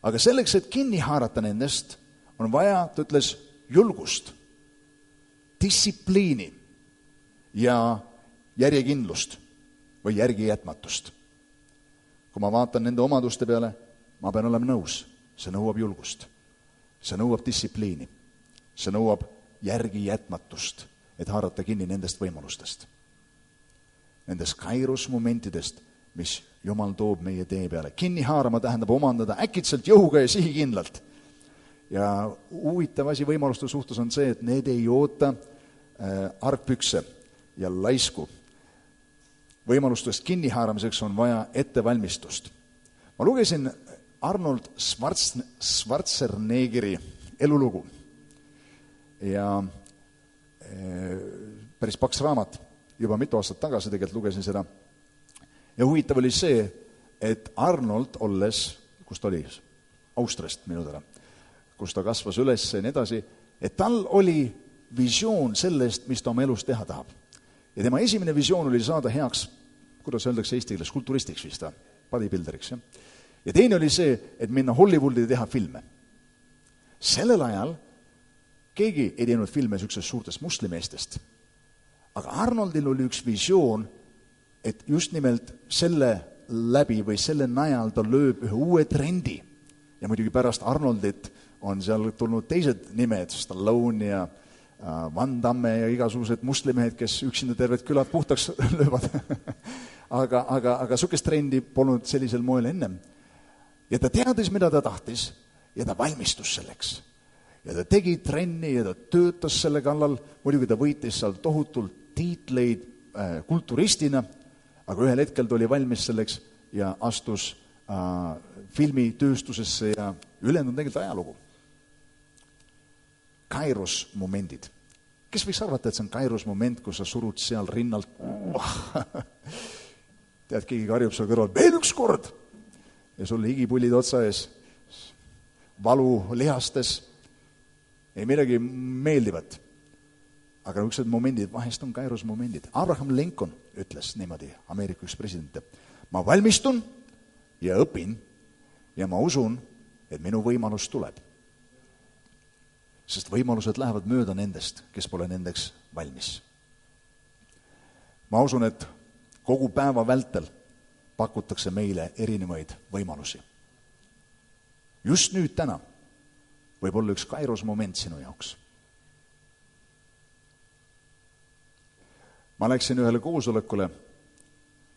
Aga selleks, et kinni haarata nendest, on vaja, ta ütles, julgust, distsipliini ja järjekindlust või järgijätmatust. Kui ma vaatan nende omaduste peale, ma pean olema nõus. See nõuab julgust. See nõuab distsipliini. See nõuab järgijätmatust, et haarata kinni nendest võimalustest. Nendest kairusmomentidest, mis Jumal toob meie tee peale. Kinni haarama tähendab omandada äkitselt jõuga ja sihikindlalt. Ja huvitav asi võimaluste suhtes on see, et need ei oota argpükse ja laisku. Võimalustest kinnihaaramiseks on vaja ettevalmistust. Ma lugesin Arnold Schwarzeneggeri elulugu ja päris paks raamat, juba mitu aastat tagasi tegelikult lugesin seda. Ja huvitav oli see, et Arnold olles, kus ta oli, Austriast minu täna, kus ta kasvas üles ja nii edasi, et tal oli visioon sellest, mis ta oma elus teha tahab. Ja tema esimene visioon oli saada heaks, kuidas öeldakse eesti keeles, kulturistiks vist, bodybuilderiks. Ja teine oli see, et minna Hollywoodi teha filme. Sellel ajal keegi ei teinud filme niisugusest suurtest muslimeestest. Aga Arnoldil oli üks visioon, et just nimelt selle läbi või selle najal ta lööb ühe uue trendi. Ja muidugi pärast Arnoldit on seal tulnud teised nimed, Stallone ja Van Damme ja igasugused muslimehed, kes üksinda terved külad puhtaks löövad. aga sukest trendi polnud sellisel moel ennem. Ja ta teadis, mida ta tahtis, ja ta valmistus selleks. Ja ta tegi trenni ja ta töötas selle kallal, muidugi ta võitis seal tohutult tiitleid kulturistina, aga ühel hetkel ta oli valmis selleks ja astus filmitööstusesse ja ülejäänud tegelikult ajalugu. Kairusmomendid. Kes võiks arvata, et see on kairusmoment, kus sa surud seal rinnalt, tead, keegi karjub seal kõrval, veel üks kord, ja sul higipullid otsa ees, valu lihastes, ei midagi meeldivat. Aga niisugused momendid, vahest on kairusmomendid. Abraham Lincoln ütles niimoodi, Ameerika üks president, ma valmistun ja õpin ja ma usun, et minu võimalus tuleb. Sest võimalused lähevad mööda nendest, kes pole nendeks valmis. Ma usun, et kogu päeva vältel pakutakse meile erinevaid võimalusi. Just nüüd täna võib olla üks kairusmoment sinu jaoks. Ma läksin ühele koosolekule,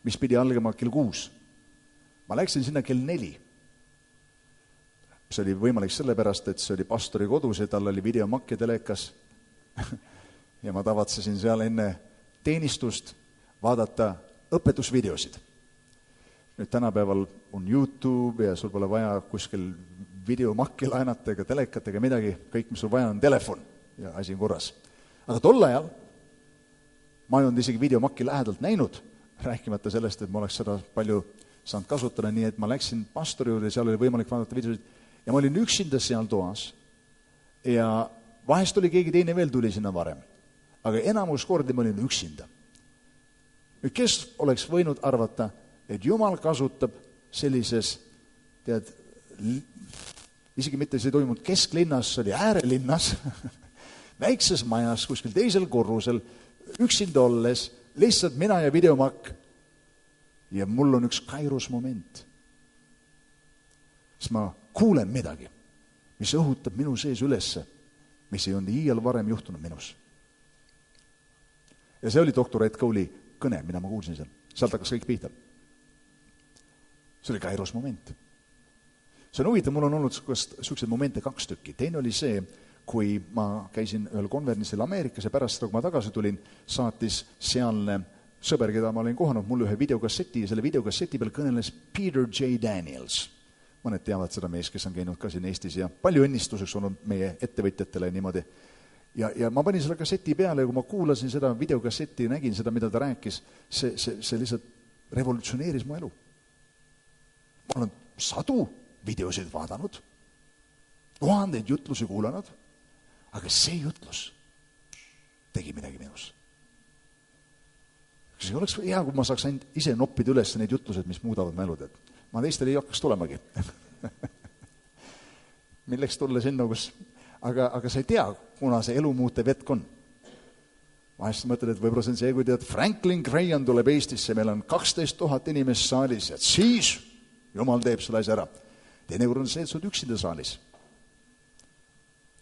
mis pidi algama kell 6. Ma läksin sinna kell 4. See oli võimalik sellepärast, et see oli pastori kodus ja tal oli videomakk ja telekas. Ja ma tavatsesin seal enne teenistust vaadata õpetusvideosid. Nüüd tänapäeval on YouTube ja sul pole vaja kuskil videomakki laenata ega telekat ega midagi. Kõik, mis sul vaja on telefon ja asi on korras. Aga tol ajal ma ei olnud isegi videomakki lähedalt näinud, rääkimata sellest, et ma oleks seda palju saanud kasutada, nii et ma läksin pastori juurde ja seal oli võimalik vaadata videosid. Ja ma olin üksinda seal toas ja vahest oli keegi teine veel tuli sinna varem. Aga enamus kordi ma olin üksinda. Nüüd, kes oleks võinud arvata, et Jumal kasutab sellises, tead, isegi mitte see toimunud kesklinnas, see oli äärelinnas, väikses majas, kuskil teisel korrusel, üksinda olles, lihtsalt mina ja videomakk. Ja mul on üks kairusmoment. Siis ma kuulen midagi, mis õhutab minu sees ülesse mis ei olnud iial varem juhtunud minus. Ja see oli doktor Ed Cole'i kõne, mida ma kuulsin seal. Sealt hakkas kõik pihta. See oli Kairos moment. See on huvitav, mul on olnud selliseid momente 2 tükki. Teine oli see, kui ma käisin ühel konverentsil Ameerikas ja pärast, kui ma tagasi tulin, saatis sealne sõber, keda ma olin kohanud, mulle ühe videokasseti ja selle videokasseti peal kõneles Peter J. Daniels. Mõned teavad seda mees, kes on käinud ka siin Eestis ja palju õnnistuseks olnud meie ettevõtjatele niimoodi. Ja ma panin selle kasseti peale ja kui ma kuulasin seda videokassetti ja nägin seda, mida ta rääkis, see lihtsalt revolutsioneeris mu elu. Ma olen 100 videosid vaadanud, 1000 jutlusi kuulanud, aga see jutlus tegi midagi minus. See oleks hea, kui ma saaks ainult ise noppida üles need jutlused, mis muudavad mu elud, et ma teistel ei hakkaks tulemagi. Milleks tulla sinna, kus... Aga sa ei tea, kuna see elu muutev hetk on. Vahest mõtled, et võib-olla see on see, kui tead, Franklin Graham tuleb Eestisse, meil on 12 000 inimest saalis, et siis Jumal teeb selle asja ära. Teinekord on see, et sa oled üksinda saalis.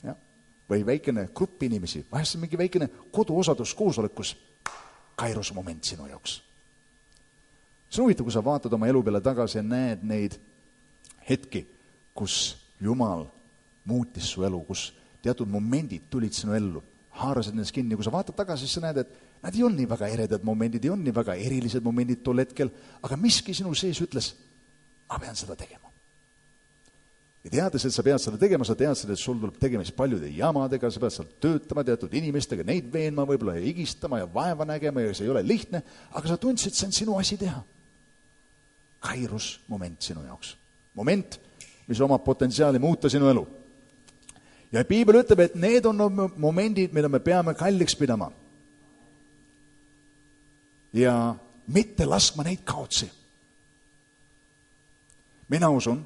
Ja? Või väikene grupp inimesi, vahest on mingi väikene koduosadus koosolekus, Kairos moment sinu jaoks. See on huvitav, kui sa vaatad oma elu peale tagasi ja näed neid hetki, kus Jumal muutis su elu, kus teatud momendid tulid sinu ellu, haarasid nendest kinni. Kui sa vaatad tagasi, siis sa näed, et nad ei olnud nii väga eredad momendid, ei olnud nii väga erilised momendid tol hetkel, aga miski sinu sees ütles, ma pean seda tegema. Ja teades, et sa pead seda tegema, sa tead seda, et sul tuleb tegemist paljude jamadega, sa pead seal töötama teatud inimestega, neid veenma võib-olla ja higistama ja vaeva nägema ja see ei ole lihtne, aga sa tundsid, see on sinu asi teha. Kairos moment sinu jaoks. Moment, mis omab potentsiaali muuta sinu elu. Ja Piibel ütleb, et need on momendid, mida me peame kalliks pidama. Ja mitte laskma neid kaotsi. Mina usun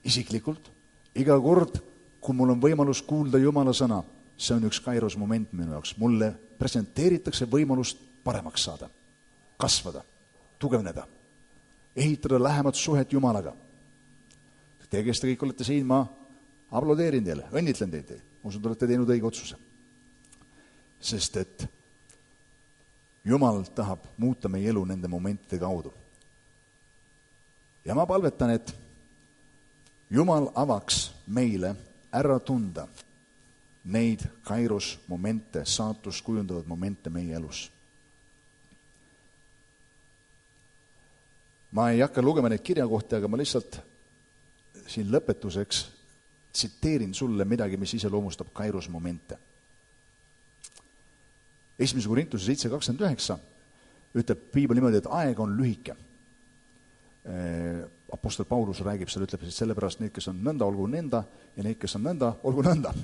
isiklikult, iga kord, kui mul on võimalus kuulda Jumala sõna, see on üks Kairos moment minu jaoks. Mulle presenteeritakse võimalust paremaks saada, kasvada, tugevneda, ehitada lähemat suhet Jumalaga. Teie, kes te kõik olete siin, ma aplodeerin teile, õnnitlen teid. Usun, te olete teinud õige otsuse. Sest et Jumal tahab muuta meie elu nende momentide kaudu. Ja ma palvetan, et Jumal avaks meile ära tunda neid Kairos momente, saatust kujundavad momente meie elus. Ma ei hakka lugema neid kirjakohti, aga ma lihtsalt siin lõpetuseks tsiteerin sulle midagi, mis iseloomustab Kairos momente. 1. Korintuse 7:29 ütleb Piibel niimoodi, et aeg on lühike. Apostel Paulus räägib seal, ütleb, et sellepärast need, kes on nõnda, olgu nõnda, ja need, kes on nõnda, olgu nõnda.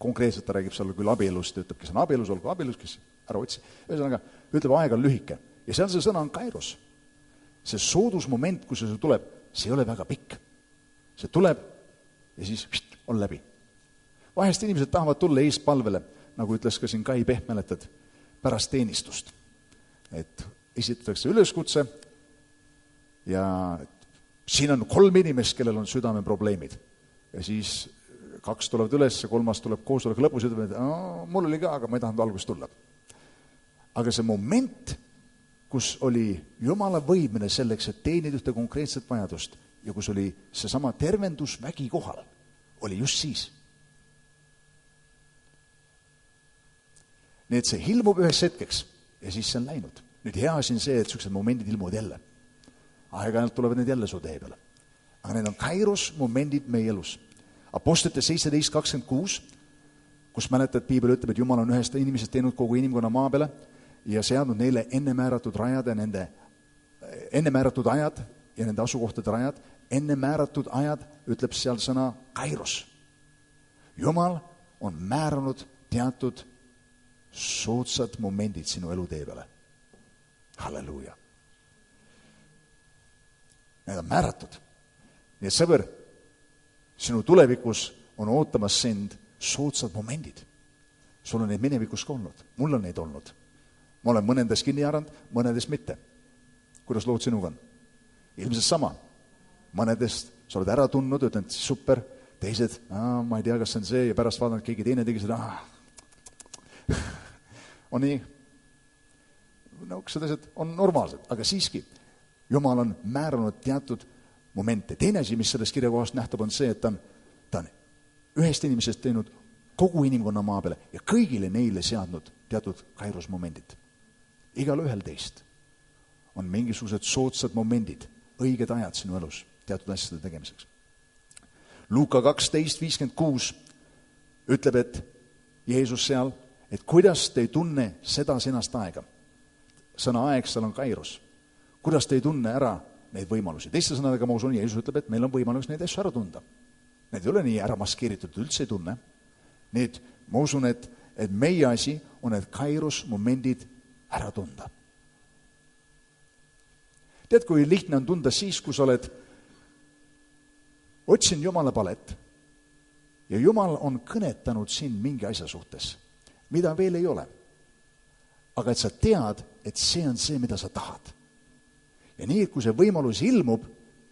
Konkreetselt ta räägib seal küll abielust, ütleb, kes on abielus, olgu abielus, kes ära otsi. Ühesõnaga, ütleb, aeg on lühike. Ja seal see sõna on Kairos. See soodusmoment, kus see tuleb, see ei ole väga pikk. See tuleb ja siis on läbi. Vahest inimesed tahavad tulla eespalvele, nagu ütles ka siin Kai Peht, mäletad, pärast teenistust. Et esitatakse üleskutse ja siin on 3 inimest, kellel on südameprobleemid. Ja siis 2 tulevad üles, 3 tuleb koosolek lõpus ja ütleb, et mul oli ka, aga ma ei tahtnud algust tulla. Aga see moment, kus oli Jumala võimene selleks, et teenida ühte konkreetset vajadust, ja kus oli seesama tervendusvägi kohal, oli just siis. Nii et see ilmub üheks hetkeks ja siis see on läinud. Nüüd hea siin see, et sellised momendid ilmuvad jälle. Aeg-ajalt tulevad need jälle su tee peale. Aga need on Kairos momendid meie elus. Apostlite 17:26, kus mäletad, Piibel ütleb, et Jumal on ühest inimesest teinud kogu inimkonna maa peale ja seadnud neile ennemääratud rajad ja nende ennemääratud ajad ja nende asukohtade rajad. Ennemääratud ajad ütleb seal sõna Kairos. Jumal on määranud teatud soodsad momendid sinu elu tee peale. Halleluuja. Need on määratud. Nii et sõber, sinu tulevikus on ootamas sind soodsad momendid. Sul on neid minevikus ka olnud. Mul on neid olnud. Ma olen mõnedest kinni haaranud, mõnedest mitte. Kuidas lood sinuga on? Ilmselt sama. Mõnedest sa oled ära tundnud, ütlen, et super, teised, ma ei tea, kas see on see ja pärast vaatan, et keegi teine tegi seda, on nii, niisugused asjad on normaalsed, aga siiski Jumal on määranud teatud momente. Teine asi, mis sellest kirjakohast nähtab, on see, et ta on ühest inimesest teinud kogu inimkonna maa peale ja kõigile neile seadnud teatud kairusmomendid. Igal ühel teist on mingisugused soodsad momendid, õiged ajad sinu elus teatud asjade tegemiseks. Luuka 12:56 ütleb, et Jeesus seal, et kuidas te ei tunne seda senast aega. Sõna aeg, seal on kairos. Kuidas te ei tunne ära neid võimalusi. Teiste sõnadega ma usun, Jeesus ütleb, et meil on võimalus neid asju ära tunda. Need ei ole nii ära maskeeritud, üldse ei tunne. Need, ma usun, et meie asi on need kairos momendid ära tunda. Tead, kui lihtne on tunda siis, kui sa oled otsin Jumala palet ja Jumal on kõnetanud sind mingi asja suhtes, mida veel ei ole. Aga et sa tead, et see on see, mida sa tahad. Ja nii, et kui see võimalus ilmub,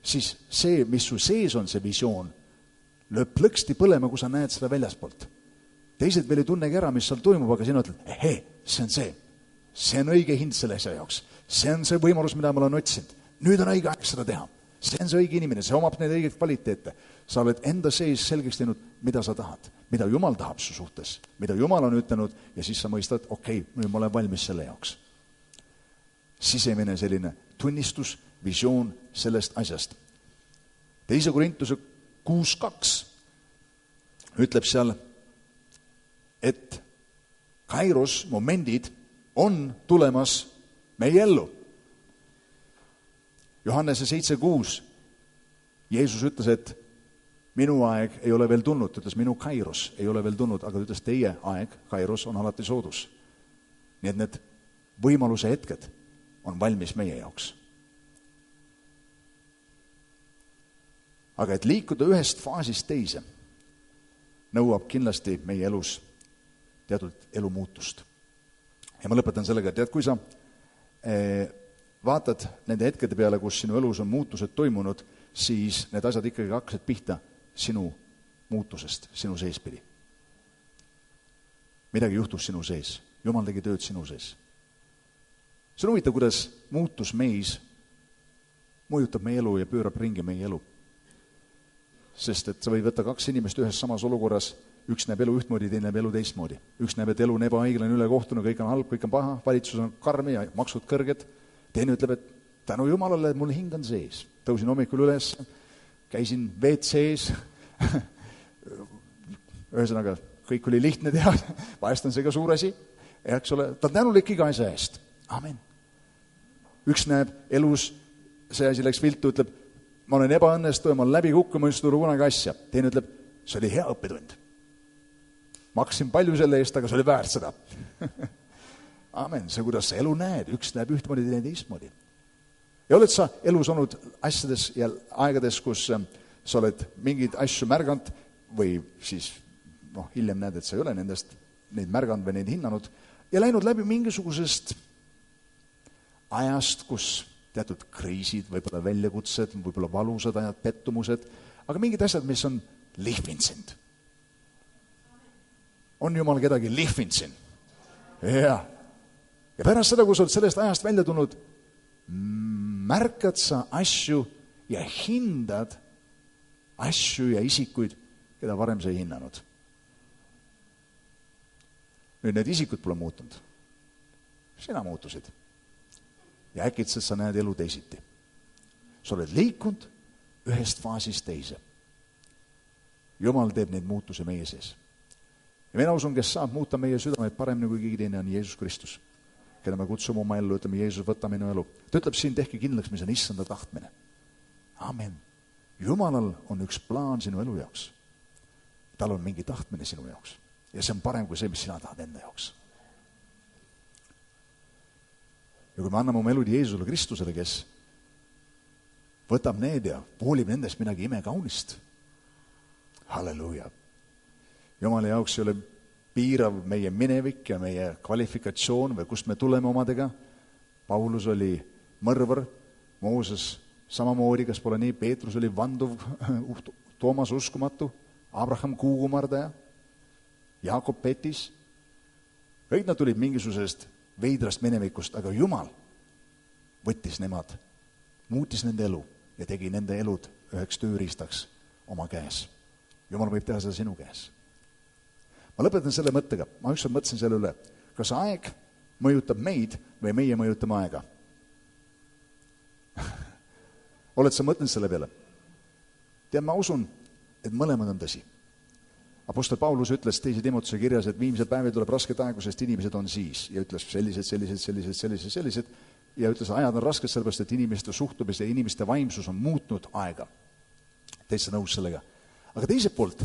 siis see, mis su sees on, see visioon, lööb plõksti põlema, kui sa näed seda väljaspoolt. Teised veel ei tunnegi ära, mis seal toimub, aga sina ütled, see on see. See on õige hind selle asja jaoks. See on see võimalus, mida ma olen otsinud. Nüüd on õige aeg seda teha. See on see õige inimene, see omab neid õigeid kvaliteete. Sa oled enda sees selgeks teinud, mida sa tahad, mida Jumal tahab su suhtes, mida Jumal on ütelnud ja siis sa mõistad, nüüd ma olen valmis selle jaoks. Sisemine selline tunnistus, visioon sellest asjast. 2. Korintuse 6:2 ütleb seal, et kairos momendid on tulemas meie ellu. Johannese 7:6 Jeesus ütles, et minu aeg ei ole veel tulnud, ütles minu kairos ei ole veel tulnud, aga ütles teie aeg, kairos on alati soodus. Nii et need võimaluse hetked on valmis meie jaoks. Aga et liikuda ühest faasist teise, nõuab kindlasti meie elus teatud elumuutust. Ja ma lõpetan sellega, et tead, kui sa vaatad nende hetkede peale, kus sinu elus on muutused toimunud, siis need asjad ikkagi hakkasid pihta sinu muutusest, sinu seespidi. Midagi juhtus sinu sees. Jumal tegi tööd sinu sees. See on huvitav, kuidas muutus meis mõjutab meie elu ja pöörab ringi meie elu. Sest et sa võid võtta 2 inimest ühes samas olukorras, üks näeb elu ühtmoodi, teine näeb elu teistmoodi. Üks näeb, et elu on ebaõiglane, ülekohtune, kõik on halb, kõik on paha, valitsus on karm ja maksud kõrged. Teine ütleb, et tänu Jumalale, mul hing on sees. Tõusin hommikul üles, käisin WC-s. Ühesõnaga, kõik oli lihtne teha, vahest on see ka suur asi. Ja eks ole, ta on tänulik iga asja eest. Amen. Üks näeb elus, see asi läks viltu, ütleb, ma olen ebaõnnestuja, ma olen läbi kukkunud, ma ei tule kunagi asja. Teine ütleb, see oli hea õppetund. Maksin palju selle eest, aga see oli väärt seda. Amen, see kuidas sa elu näed, üks näeb ühtmoodi, teine teistmoodi. Ja oled sa elus olnud asjades ja aegades, kus sa oled mingeid asju märganud või siis hiljem näed, et sa ei ole nendest neid märganud või neid hinnanud ja läinud läbi mingisugusest ajast, kus teatud kriisid, võib-olla väljakutsed, võib-olla valusad ajad, pettumused, aga mingid asjad, mis on lihvinud sind. On Jumal kedagi lihvinud sind? Ja pärast seda, kui sa oled sellest ajast välja tulnud, märkad sa asju ja hindad asju ja isikuid, keda varem sa ei hinnanud. Nüüd need isikud pole muutunud. Sina muutusid. Ja äkitselt sa näed elu teisiti. Sa oled liikunud ühest faasist teise. Jumal teeb neid muutusi meie sees. Ja mina usun, kes saab muuta meie südameid paremini kui keegi teine on Jeesus Kristus, keda me kutsume oma ellu, ütleme, Jeesus, võta minu elu. Ta ütleb siin, tehke kindlaks, mis on issanda tahtmine. Amen. Jumalal on üks plaan sinu elu jaoks. Tal on mingi tahtmine sinu jaoks. Ja see on parem kui see, mis sina tahad enda jaoks. Ja kui me anname oma elud Jeesusele Kristusele, kes võtab need ja voolib nendest midagi imekaunist. Halleluuja. Jumala jaoks ei ole piirav meie minevik ja meie kvalifikatsioon või kust me tuleme omadega. Paulus oli mõrvar, Mooses samamoodi, kas pole nii, Peetrus oli vanduv, Toomas uskumatu, Abraham kuukumardaja, Jaakob Petis, kõik nad tulid mingisugusest veidrast minevikust, aga Jumal võttis nemad, muutis nende elu ja tegi nende elud üheks tööriistaks oma käes. Jumal võib teha seda sinu käes. Ma lõpetan selle mõttega. Ma ükskord mõtlesin selle üle, kas aeg mõjutab meid või meie mõjutame aega. Oled sa mõtlenud selle peale? Tead, ma usun, et mõlemad on tõsi. Apostel Paulus ütles 2. Timotuse kirjas, et viimsel päevil tuleb rasket aegu, sest inimesed on siis. Ja ütles sellised. Ja ütles, ajad on rasked sellepärast, et inimeste suhtumist ja inimeste vaimsus on muutnud aega. Täitsa nõus sellega. Aga teiselt poolt,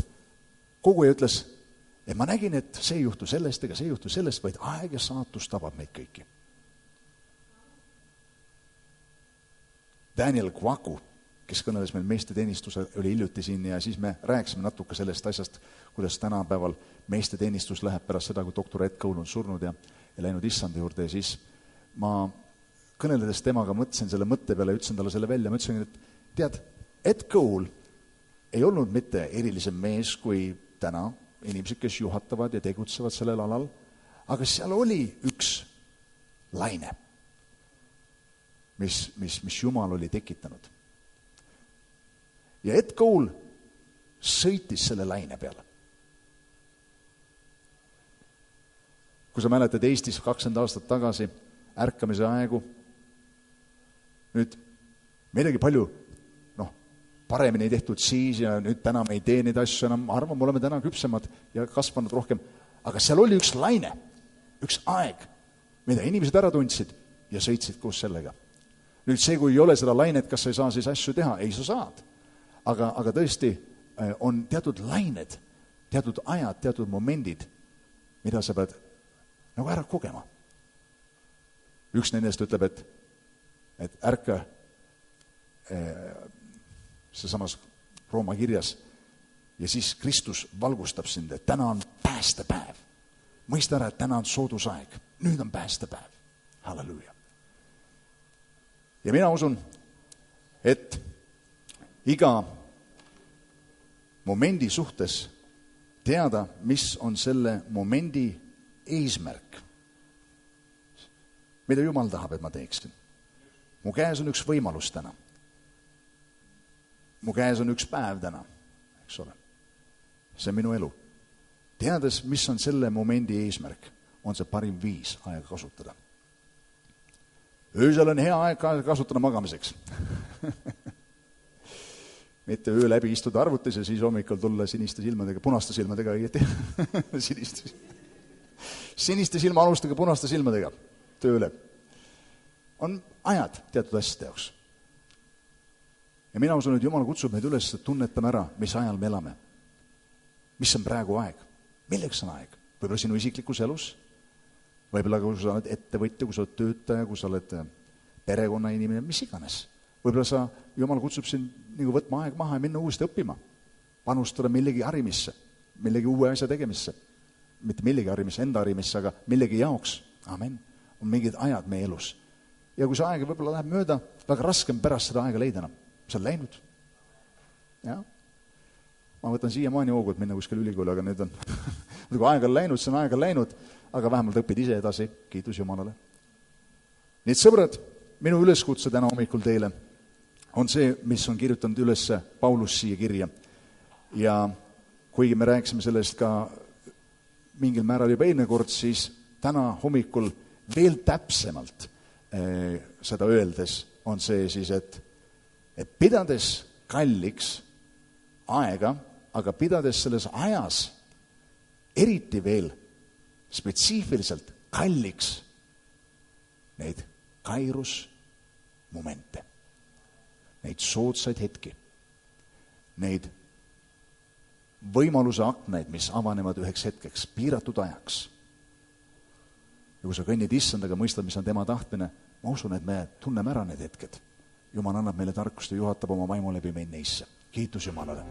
koguja ütles, et ma nägin, et see ei juhtu sellest ega see ei juhtu sellest, vaid aeg ja saatus tabab meid kõiki. Daniel Kwaku, kes kõneles meil meesteteenistuse, oli hiljuti siin ja siis me rääkisime natuke sellest asjast, kuidas tänapäeval meesteteenistus läheb pärast seda, kui doktor Ed Cole on surnud ja läinud issanda juurde ja siis ma kõneledes temaga mõtlesin selle mõtte peale ja ütlesin talle selle välja, ma ütlesin, et tead, Ed Cole ei olnud mitte erilisem mees kui täna inimesed, kes juhatavad ja tegutsevad sellel alal, aga seal oli üks laine, mis Jumal oli tekitanud. Ja Ed Cole sõitis selle laine peale. Kui sa mäletad Eestis 20 aastat tagasi ärkamise aegu, nüüd midagi palju paremini tehtud siis ja nüüd täna me ei tee neid asju enam, ma arvan, me oleme täna küpsemad ja kasvanud rohkem, aga seal oli üks laine, üks aeg, mida inimesed ära tundsid ja sõitsid koos sellega. Nüüd see, kui ei ole seda lainet, kas sa ei saa siis asju teha? Ei, sa saad. Aga tõesti on teatud lained, teatud ajad, teatud momendid, mida sa pead nagu ära kogema. Üks nendest ütleb, et ärka seesamas Rooma kirjas ja siis Kristus valgustab sind, et täna on päästepäev. Mõista ära, et täna on soodusaeg. Nüüd on päästepäev. Halleluuja. Ja mina usun, et iga momendi suhtes teada, mis on selle momendi eesmärk. Mida Jumal tahab, et ma teeksin. Mu käes on üks võimalus täna. Mu käes on üks päev täna, eks ole. See on minu elu. Teades, mis on selle momendi eesmärk, on see parim viis aega kasutada. Öösel on hea aeg kasutada magamiseks. Mitte öö läbi istuda arvutis ja siis hommikul tulla siniste silmadega, punaste silmadega õieti. Siniste silma alustage punaste silmadega tööle. On ajad teatud asjade jaoks. Ja mina usun, et Jumal kutsub meid üles, et tunnetame ära, mis ajal me elame. Mis on praegu aeg? Milleks on aeg? Võib-olla sinu isiklikus elus? Võib-olla kui sa oled ettevõtja, kui sa oled töötaja, kui sa oled perekonna inimene, mis iganes. Võib-olla Jumal kutsub sind nagu võtma aeg maha ja minna uuesti õppima. Panustada millegi harimisse, millegi uue asja tegemisse. Mitte millegi harimisse, enda harimisse, aga millegi jaoks. Amen. On mingid ajad meie elus. Ja kui see aeg võib-olla läheb mööda, väga raske on pärast seda aega leida enam. See on läinud. Ja. Ma võtan siiamaani hoogu, et minna kuskil ülikooli, aga nüüd on kui aeg on läinud, see on aeg on läinud, aga vähemalt õpid ise edasi. Kiitus Jumalale. Nii et sõbrad, minu üleskutse täna hommikul teile on see, mis on kirjutanud üles Paulus siia kirja. Ja kuigi me rääkisime sellest ka mingil määral juba eelmine kord, siis täna hommikul veel täpsemalt seda öeldes on see siis, et pidades kalliks aega, aga pidades selles ajas eriti veel spetsiifiliselt kalliks neid kairusmomente, neid soodsaid hetki, neid võimaluse aknaid, mis avanevad üheks hetkeks, piiratud ajaks. Ja kui sa kõnnid issandaga, mõistad, mis on tema tahtmine, ma usun, et me tunneme ära need hetked. Jumal annab meile tarkust ja juhatab oma vaimu läbi meid neisse. Kiitus Jumalale.